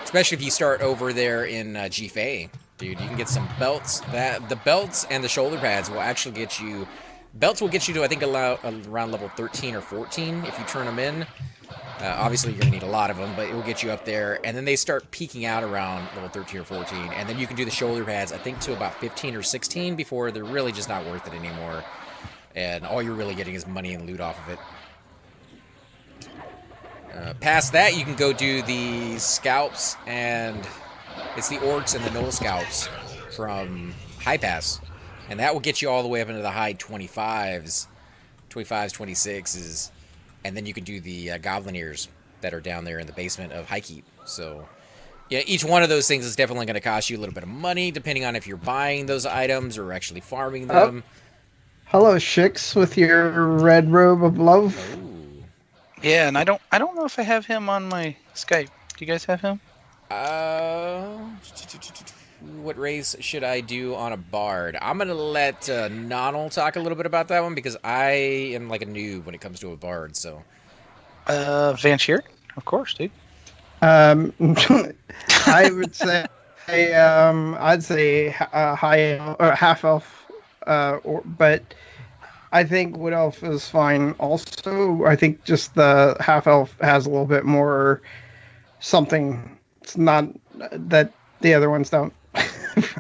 Especially if you start over there in GFA, dude. You can get some belts. The belts and the shoulder pads will actually get you. Belts will get you to, I think, around level 13 or 14 if you turn them in. Obviously, you're going to need a lot of them, but it will get you up there. And then they start peaking out around level 13 or 14. And then you can do the shoulder pads, I think, to about 15 or 16 before they're really just not worth it anymore. And all you're really getting is money and loot off of it. Past that, you can go do the scalps, and it's the orcs and the knoll scalps from High Pass. And that will get you all the way up into the high 25s, 26s. And then you can do the goblin-ears that are down there in the basement of High Keep. So, yeah, each one of those things is definitely going to cost you a little bit of money, depending on if you're buying those items or actually farming them. Hello, Shix, with your red robe of love. Ooh. Yeah, and I don't know if I have him on my Skype. Do you guys have him? What race should I do on a bard? I'm gonna let Nonal talk a little bit about that one because I am like a noob when it comes to a bard. So, Van Sheer, of course, dude. I would say, I'd say high or half elf, but I think wood elf is fine. Also, I think just the half elf has a little bit more something. It's not that the other ones don't.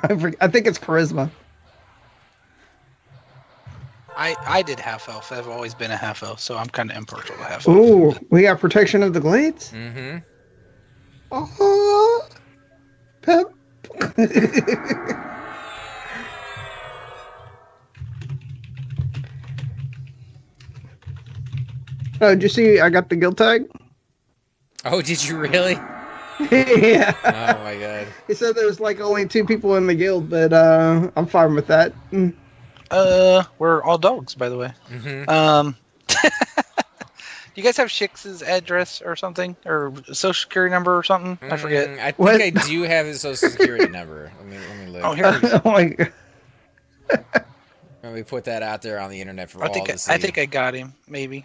I think it's charisma. I did half elf. I've always been a half elf, so I'm kind of impartial to half elf. Ooh, we got protection of the glades. mm-hmm. Oh, Pep. Oh, did you see? I got the guild tag. Oh, did you really? Yeah. Oh my god. He said there's like only 2 people in the guild, but I'm fine with that. We're all dogs, by the way. Mm-hmm. Do you guys have Shix's address or something, or social security number or something? I forget. I think What? I do have his social security number. Let me look. Oh, here it is. Oh my god. Let me put that out there on the internet for all to see. I think I got him. Maybe.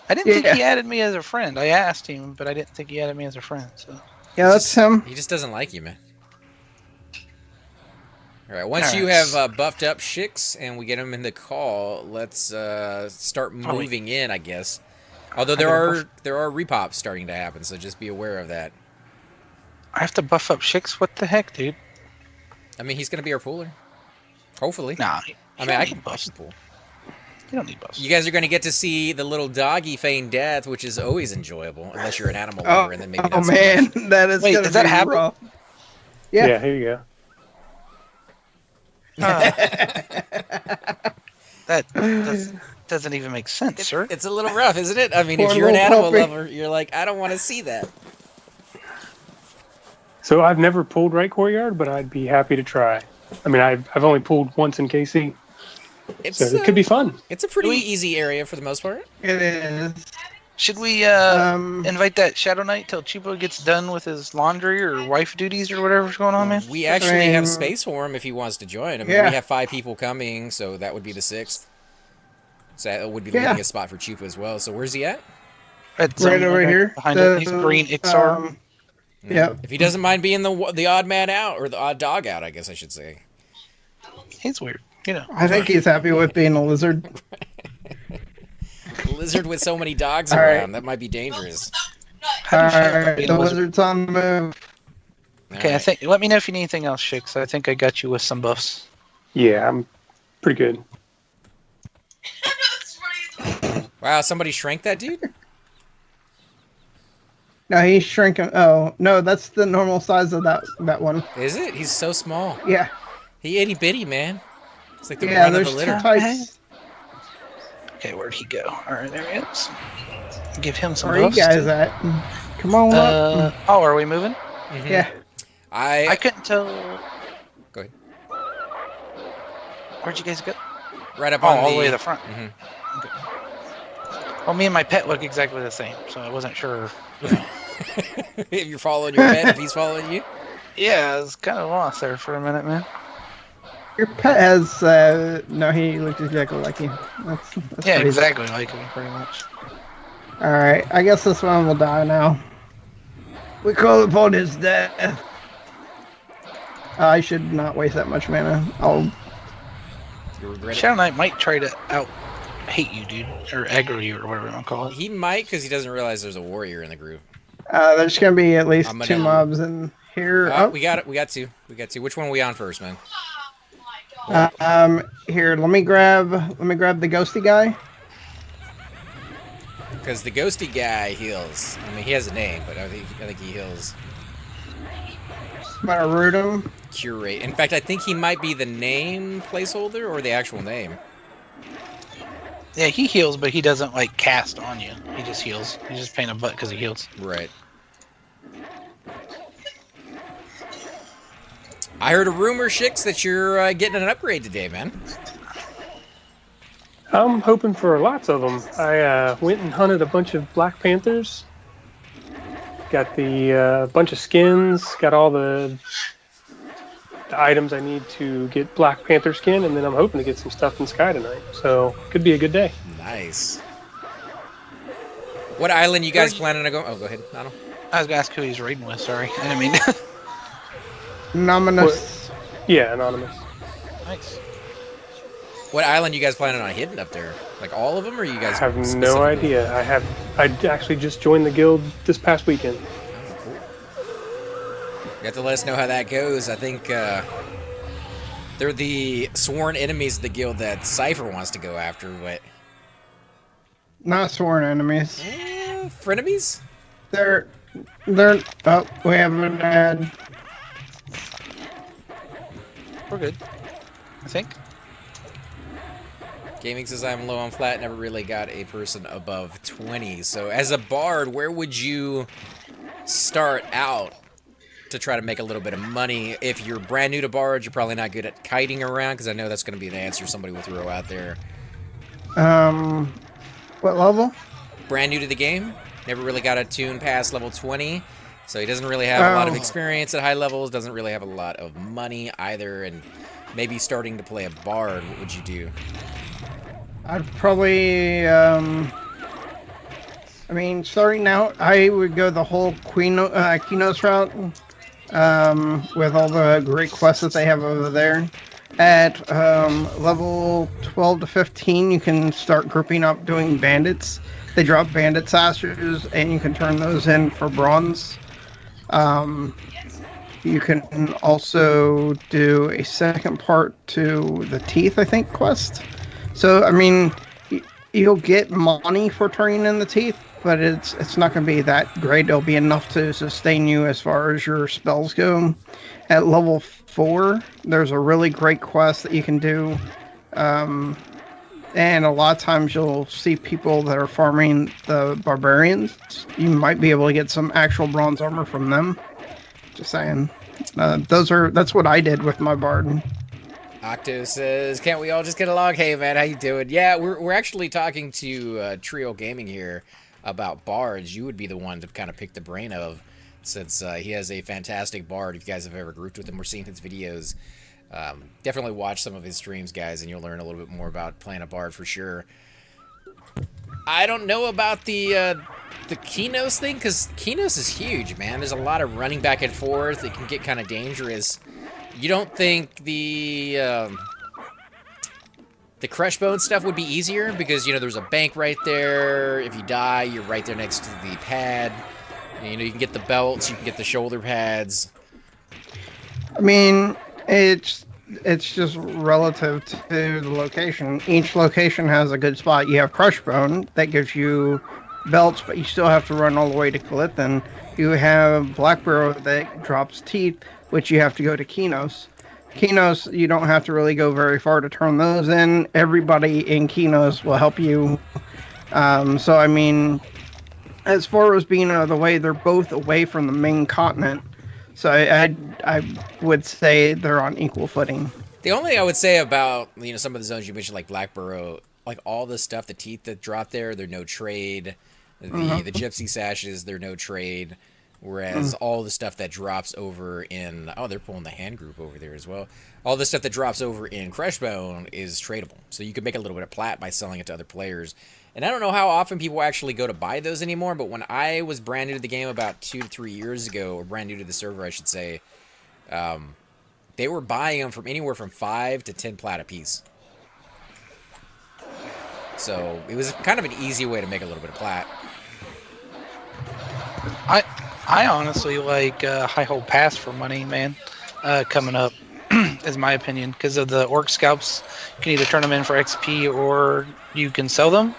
I didn't think he added me as a friend. I asked him, but I didn't think he added me as a friend. So. Yeah, that's him. He just doesn't like you, man. All right, once you have buffed up Shix and we get him in the call, let's start moving in, I guess. Although there are repops starting to happen, so just be aware of that. I have to buff up Shix? What the heck, dude? I mean, he's going to be our pooler. Hopefully. Nah. I mean, I can pool. You don't need buffs. You guys are going to get to see the little doggy feign death, which is always enjoyable, unless you're an animal lover, and then maybe not so man, much. that is. Wait, gonna does that be happen? rough. Yeah. Here you go. That doesn't even make sense, sir. It's a little rough, isn't it? I mean, Poor if you're an little animal puppy. lover, you're like, I don't want to see that. So I've never pulled right courtyard, but I'd be happy to try. I mean, I've only pulled once in KC, It's so it could be fun. It's a pretty easy area for the most part. It is. Should we invite that Shadow Knight till Chupo gets done with his laundry or wife duties or whatever's going on, man? We actually have space for him if he wants to join. I mean, Yeah. we have 5 people coming, so that would be the 6th. So that would be leaving a spot for Chupa as well. So where's he at? Red Right over guy here. behind it. He's green Ixar. Yep. If he doesn't mind being the odd man out, or the odd dog out, I guess I should say. He's weird. You know. I think he's happy with being a lizard. A lizard with so many dogs All around, right. that might be dangerous. How do you feel about Alright, being the a lizard? lizard's on the move. Okay, I think. Let me know if you need anything else, Shix. I think I got you with some buffs. Yeah, I'm pretty good. That's funny. Wow, somebody shrank that dude? No, he's shrinking. Oh, no, that's the normal size of that one. Is it? He's so small. Yeah. He itty bitty, man. It's like the Yeah, run of there's the two litter. types. Okay, where'd he go? Alright, there he is. Give him some Where are you buffs. guys at? Come on up. Oh, are we moving? Mhm. Yeah. I couldn't tell. Go ahead. Where'd you guys go? Right up Oh, on all the way to the front. Mhm. Okay. Well, me and my pet look exactly the same, so I wasn't sure. If you're following your pet, if he's following you. Yeah, I was kind of lost there for a minute, man. Your pet has, no, he looks exactly like you. That's Yeah, crazy. exactly like him, pretty much. Alright, I guess this one will die now. We call upon his death. I should not waste that much mana. You regret it. Shadow Knight might try to hate you, dude, or aggro you, or whatever you want to call it. He might, because he doesn't realize there's a warrior in the group. There's gonna be at least I'm gonna- 2 mobs in here. We got it. We got two. We got two. Which one are we on first, man? Oh my god. Here, let me grab the ghosty guy. Because the ghosty guy heals. I mean, he has a name, but I think he heals. I'm gonna root him. Curate. In fact, I think he might be the name placeholder or the actual name. Yeah, he heals, but he doesn't like cast on you. He just heals. He's just paying a butt because he heals. Right. I heard a rumor, Shix, that you're getting an upgrade today, man. I'm hoping for lots of them. I went and hunted a bunch of Black Panthers. Got the bunch of skins. Got all the items I need to get Black Panther skin, and then I'm hoping to get some stuff in Sky tonight. So could be a good day. Nice. What island you guys planning to go? Oh, go ahead. I don't. I was gonna ask who he's raiding with. Sorry, I didn't mean. Nominous. Yeah, anonymous. Nice. What island you guys planning on hitting up there? Like all of them, or you I guys? have no specifically- idea. I actually just joined the guild this past weekend. Oh, cool. You have to let us know how that goes. I think they're the sworn enemies of the guild that Cypher wants to go after, but Not sworn enemies. frenemies? They're. Oh, we haven't had. We're good. I think. Gaming says I'm low on flat, never really got a person above 20. So as a bard, where would you start out to try to make a little bit of money? If you're brand new to bards, you're probably not good at kiting around, because I know that's going to be an answer somebody will throw out there. What level? Brand new to the game, never really got a tune past level 20, so he doesn't really have a lot of Oh. experience at high levels, doesn't really have a lot of money either, and maybe starting to play a bard, what would you do? I'd probably, I mean, starting out, I would go the whole Keynotes route, with all the great quests that they have over there. At level 12 to 15, you can start grouping up doing bandits. They drop bandit sashes, and you can turn those in for bronze. You can also do a second part to the Teeth, I think, quest. So, I mean, you'll get money for turning in the teeth, but it's not going to be that great. It'll be enough to sustain you as far as your spells go. At level 4, there's a really great quest that you can do. And a lot of times you'll see people that are farming the barbarians. You might be able to get some actual bronze armor from them. Just saying. That's what I did with my bard. Octo says, "Can't we all just get along?" Hey man, how you doing? Yeah, we're actually talking to Trio Gaming here about bards. You would be the one to kind of pick the brain of, since he has a fantastic bard. If you guys have ever grouped with him or seen his videos, definitely watch some of his streams, guys, and you'll learn a little bit more about playing a bard for sure. I don't know about the Karnors thing, because Karnors is huge, man. There's a lot of running back and forth. It can get kind of dangerous. You don't think the Crushbone stuff would be easier? Because, you know, there's a bank right there. If you die, you're right there next to the pad. You know, you can get the belts, you can get the shoulder pads. I mean, it's just relative to the location. Each location has a good spot. You have Crushbone that gives you belts, but you still have to run all the way to Calithin. You have Black Burrow that drops teeth, which you have to go to Karnors. Karnors, you don't have to really go very far to turn those in. Everybody in Karnors will help you. So, I mean, as far as being out of the way, they're both away from the main continent. So I would say they're on equal footing. The only thing I would say about, you know, some of the zones you mentioned, like Black Burrow, like all the stuff, the teeth that drop there, they're no trade. The Gypsy Sashes, they're no trade. Whereas all the stuff that drops over in... Oh, they're pulling the hand group over there as well. All the stuff that drops over in Crushbone is tradable. So you can make a little bit of plat by selling it to other players. And I don't know how often people actually go to buy those anymore, but when I was brand new to the game about 2 to 3 years ago, or brand new to the server, I should say, they were buying them from anywhere from 5 to 10 plat a piece. So it was kind of an easy way to make a little bit of plat. I honestly like High Hold Pass for money, man, coming up, is my opinion. Because of the Orc Scalps, you can either turn them in for XP or you can sell them.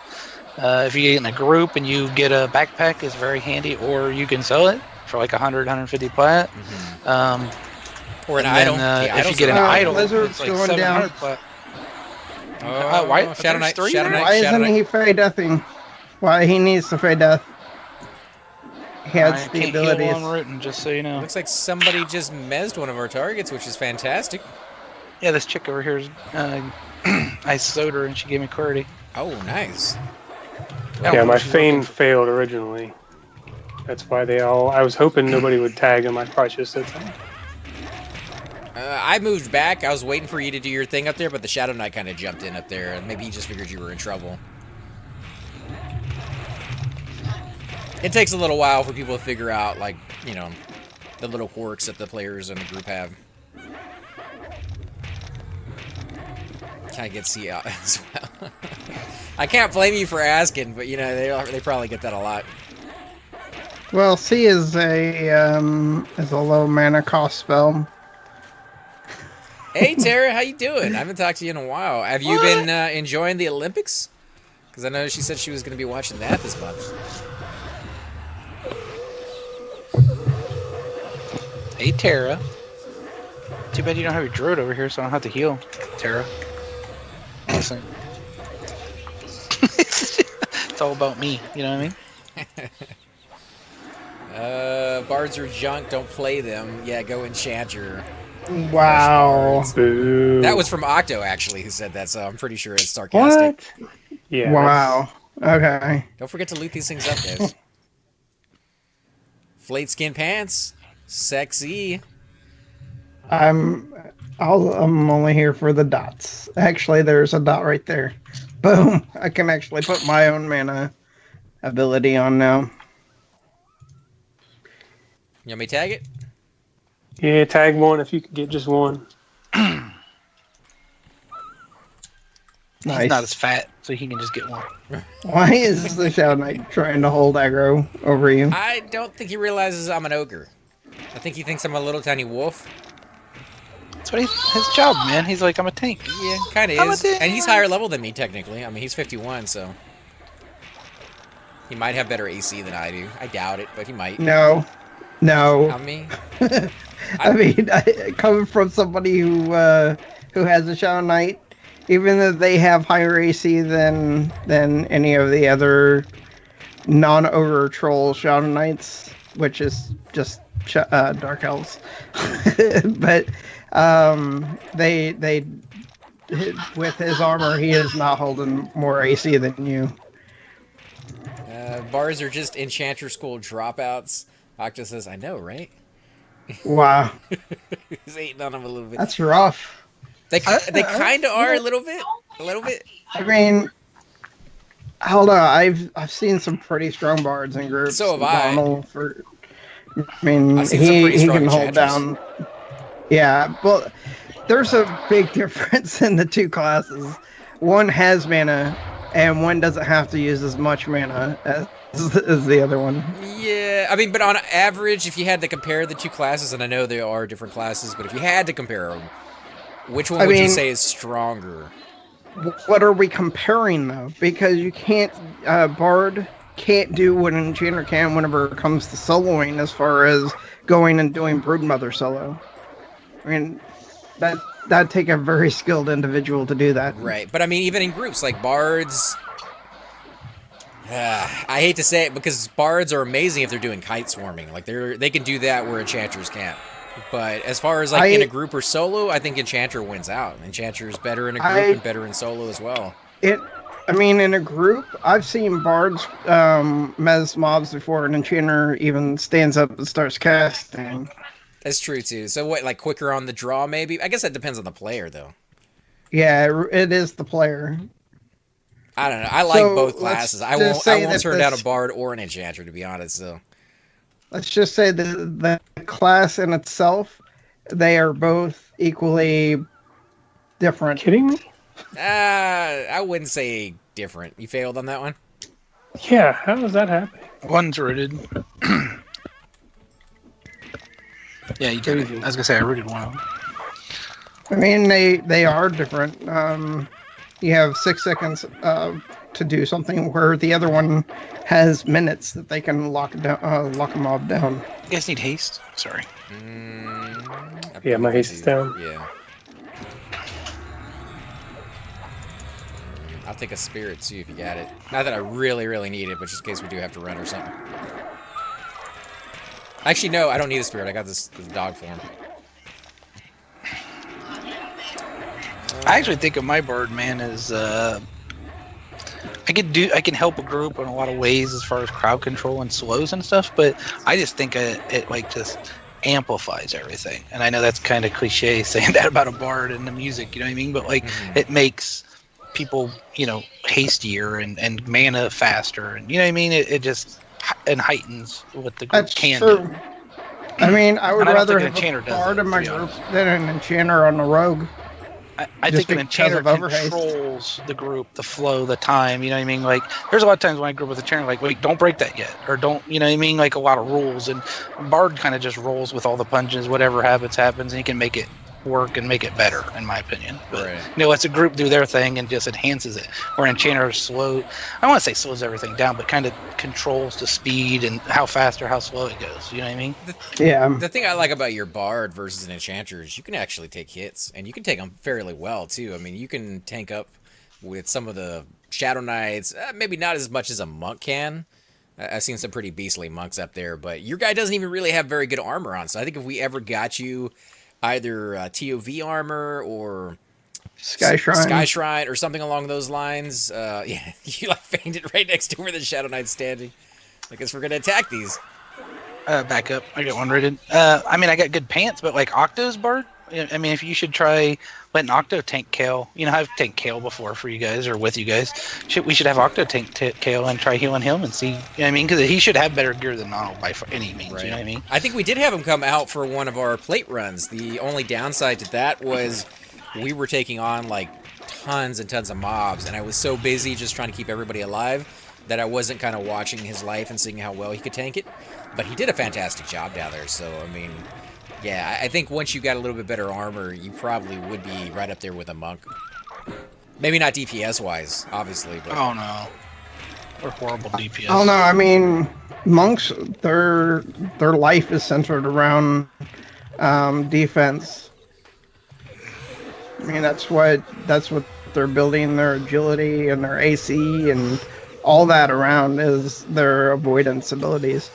If you get in a group and you get a backpack, it's very handy, or you can sell it for like 100, 150 plat. Or an idol. If you get an idol, Blizzard's it's like going 700 down. plat. Why? Shadow Knight. Shadow Knight. Why isn't he Fey Deathing? Why he needs to Fey Death? He has the abilities. Rootin', just so you know. Looks like somebody just mezzed one of our targets, which is fantastic. Yeah, this chick over here is. I sewed her and she gave me clarity. Oh, nice. Yeah, my Feign failed originally. That's why they all... I was hoping nobody would tag him. I probably should have said something. I moved back. I was waiting for you to do your thing up there, but the Shadow Knight kind of jumped in up there. Maybe he just figured you were in trouble. It takes a little while for people to figure out, like, you know, the little quirks that the players in the group have. Kind of get C out as well. I can't blame you for asking, but, you know, they probably get that a lot. Well, C is a low mana cost spell. Hey, Tara, how you doing? I haven't talked to you in a while. Have you been enjoying the Olympics? Because I know she said she was going to be watching that this month. Hey, Tara. Too bad you don't have your druid over here, so I don't have to heal, Tara. Listen. It's all about me, you know what I mean? Bards are junk, don't play them. Yeah, go enchant your... Wow. Boo. That was from Octo, actually, who said that, so I'm pretty sure it's sarcastic. What? Yeah. Wow. Okay. Don't forget to loot these things up, guys. Flayed skin pants. Sexy. I'm only here for the dots. Actually, there's a dot right there. Boom. I can actually put my own mana ability on now. You want me to tag it? Yeah, tag one if you can get just one. Nice. He's not as fat, so he can just get one. Why is the Shadow Knight trying to hold aggro over you? I don't think he realizes I'm an ogre. I think he thinks I'm a little tiny wolf. That's what his job, man. He's like, I'm a tank. Yeah, kind of is. And he's higher level than me, technically. I mean, he's 51, so... He might have better AC than I do. I doubt it, but he might. No. I mean... I mean, coming from somebody who has a Shadow Knight, even though they have higher AC than any of the other non-ogre troll Shadow Knights, which is just Dark Elves, but they with his armor, he is not holding more AC than you. Bars are just Enchanter School dropouts. Octa says, I know, right? Wow. He's eating on them a little bit. That's rough. They kind of are a little bit. A little bit. I mean, I don't know. I've seen some pretty strong bards in groups. So have I. Donald, I mean, I've seen some pretty he strong can hold enchanters. down. Yeah, well, there's a big difference in the two classes. One has mana, and one doesn't have to use as much mana as the other one. Yeah, I mean, but on average, if you had to compare the two classes, and I know there are different classes, but if you had to compare them, which one I would you mean, say is stronger? what are we comparing though? Because you can't, Bard can't do what an Enchanter can whenever it comes to soloing, as far as going and doing Broodmother solo. I mean, that'd take a very skilled individual to do that. Right, but I mean, even in groups like bards, I hate to say it because bards are amazing if they're doing kite swarming. Like they can do that where enchanters can't. But as far as like in a group or solo, I think enchanter wins out. Enchanter is better in a group and better in solo as well. I mean, in a group, I've seen bards mez mobs before an enchanter even stands up and starts casting. That's true too. So what, like quicker on the draw maybe? I guess that depends on the player though. Yeah, it is the player. I don't know. I like both classes. I won't turn down a bard or an enchanter, to be honest. So let's just say the class in itself, they are both equally different. Kidding me? I wouldn't say different. You failed on that one? Yeah, how does that happen? One's rooted. Yeah, you did. I was gonna say I rooted one of them. I mean, they are different. You have 6 seconds to do something, where the other one has minutes that they can lock a mob down. You guys need haste? Sorry. Yeah, my haste is down. Yeah. I'll take a spirit too if you got it. Not that I really, really need it, but just in case we do have to run or something. Actually, no, I don't need a spirit. I got this dog form. I actually think of my bard, man, as I can help a group in a lot of ways as far as crowd control and slows and stuff, but I just think it like just amplifies everything. And I know that's kind of cliche saying that about a bard and the music, you know what I mean? But like it makes people, hastier and mana faster, and you know what I mean? It just heightens what the group can do. I mean, I would rather have a bard in my group than an enchanter on a rogue. I think an enchanter controls the group, the flow, the time, you know what I mean? Like, there's a lot of times when I group with a enchanter, like, wait, don't break that yet. Or don't, you know what I mean? Like, a lot of rules. And Bard kind of just rolls with all the punches, whatever happens, and he can make it work and make it better, in my opinion. But, lets a group do their thing and just enhances it. Where enchanter slow, I don't want to say slows everything down, but kind of controls the speed and how fast or how slow it goes. You know what I mean? The thing I like about your bard versus an enchanter is you can actually take hits, and you can take them fairly well too. I mean, you can tank up with some of the Shadow Knights, maybe not as much as a monk can. I've seen some pretty beastly monks up there, but your guy doesn't even really have very good armor on. So I think if we ever got you either TOV armor or Sky Shrine or something along those lines, yeah, you like fainted right next to where the Shadow Knight's standing. I guess we're gonna attack these. Back up. I got one rated. I mean, I got good pants, but like Octo's bard. I mean, if you should try letting Octo tank Kale. I've tanked Kale before for you guys or with you guys. We should have Octo tank Kale and try healing him and see. You know what I mean? Because he should have better gear than Donald by any means. Right. You know what I mean? I think we did have him come out for one of our plate runs. The only downside to that was we were taking on like tons and tons of mobs, and I was so busy just trying to keep everybody alive that I wasn't kind of watching his life and seeing how well he could tank it. But he did a fantastic job down there, so, I mean, yeah, I think once you got a little bit better armor, you probably would be right up there with a monk. Maybe not DPS-wise, obviously, but... Oh, no. They're horrible DPS. Oh, no, I mean, monks, their life is centered around defense. I mean, that's what they're building their agility and their AC and all that around is their avoidance abilities.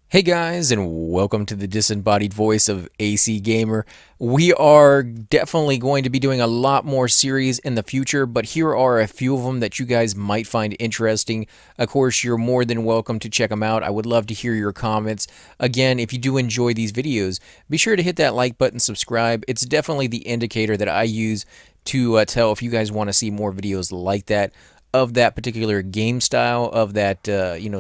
Hey guys, and welcome to the disembodied voice of AC Gamer. We are definitely going to be doing a lot more series in the future, but here are a few of them that you guys might find interesting. Of course, you're more than welcome to check them out. I would love to hear your comments. Again, if you do enjoy these videos, be sure to hit that like button, subscribe. It's definitely the indicator that I use to tell if you guys want to see more videos like that. of that particular game style, of that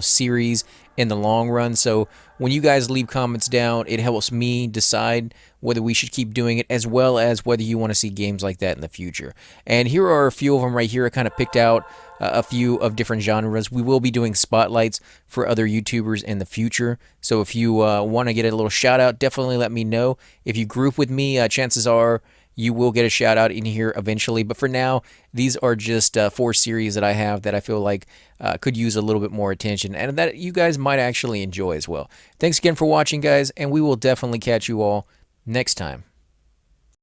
series in the long run. So when you guys leave comments down, it helps me decide whether we should keep doing it, as well as whether you want to see games like that in the future. And here are a few of them right here. I kind of picked out a few of different genres. We will be doing spotlights for other YouTubers in the future. So if you want to get a little shout out, definitely let me know. If you group with me, chances are you will get a shout out in here eventually. But for now, these are just 4 series that I have that I feel like could use a little bit more attention and that you guys might actually enjoy as well. Thanks again for watching, guys, and we will definitely catch you all next time.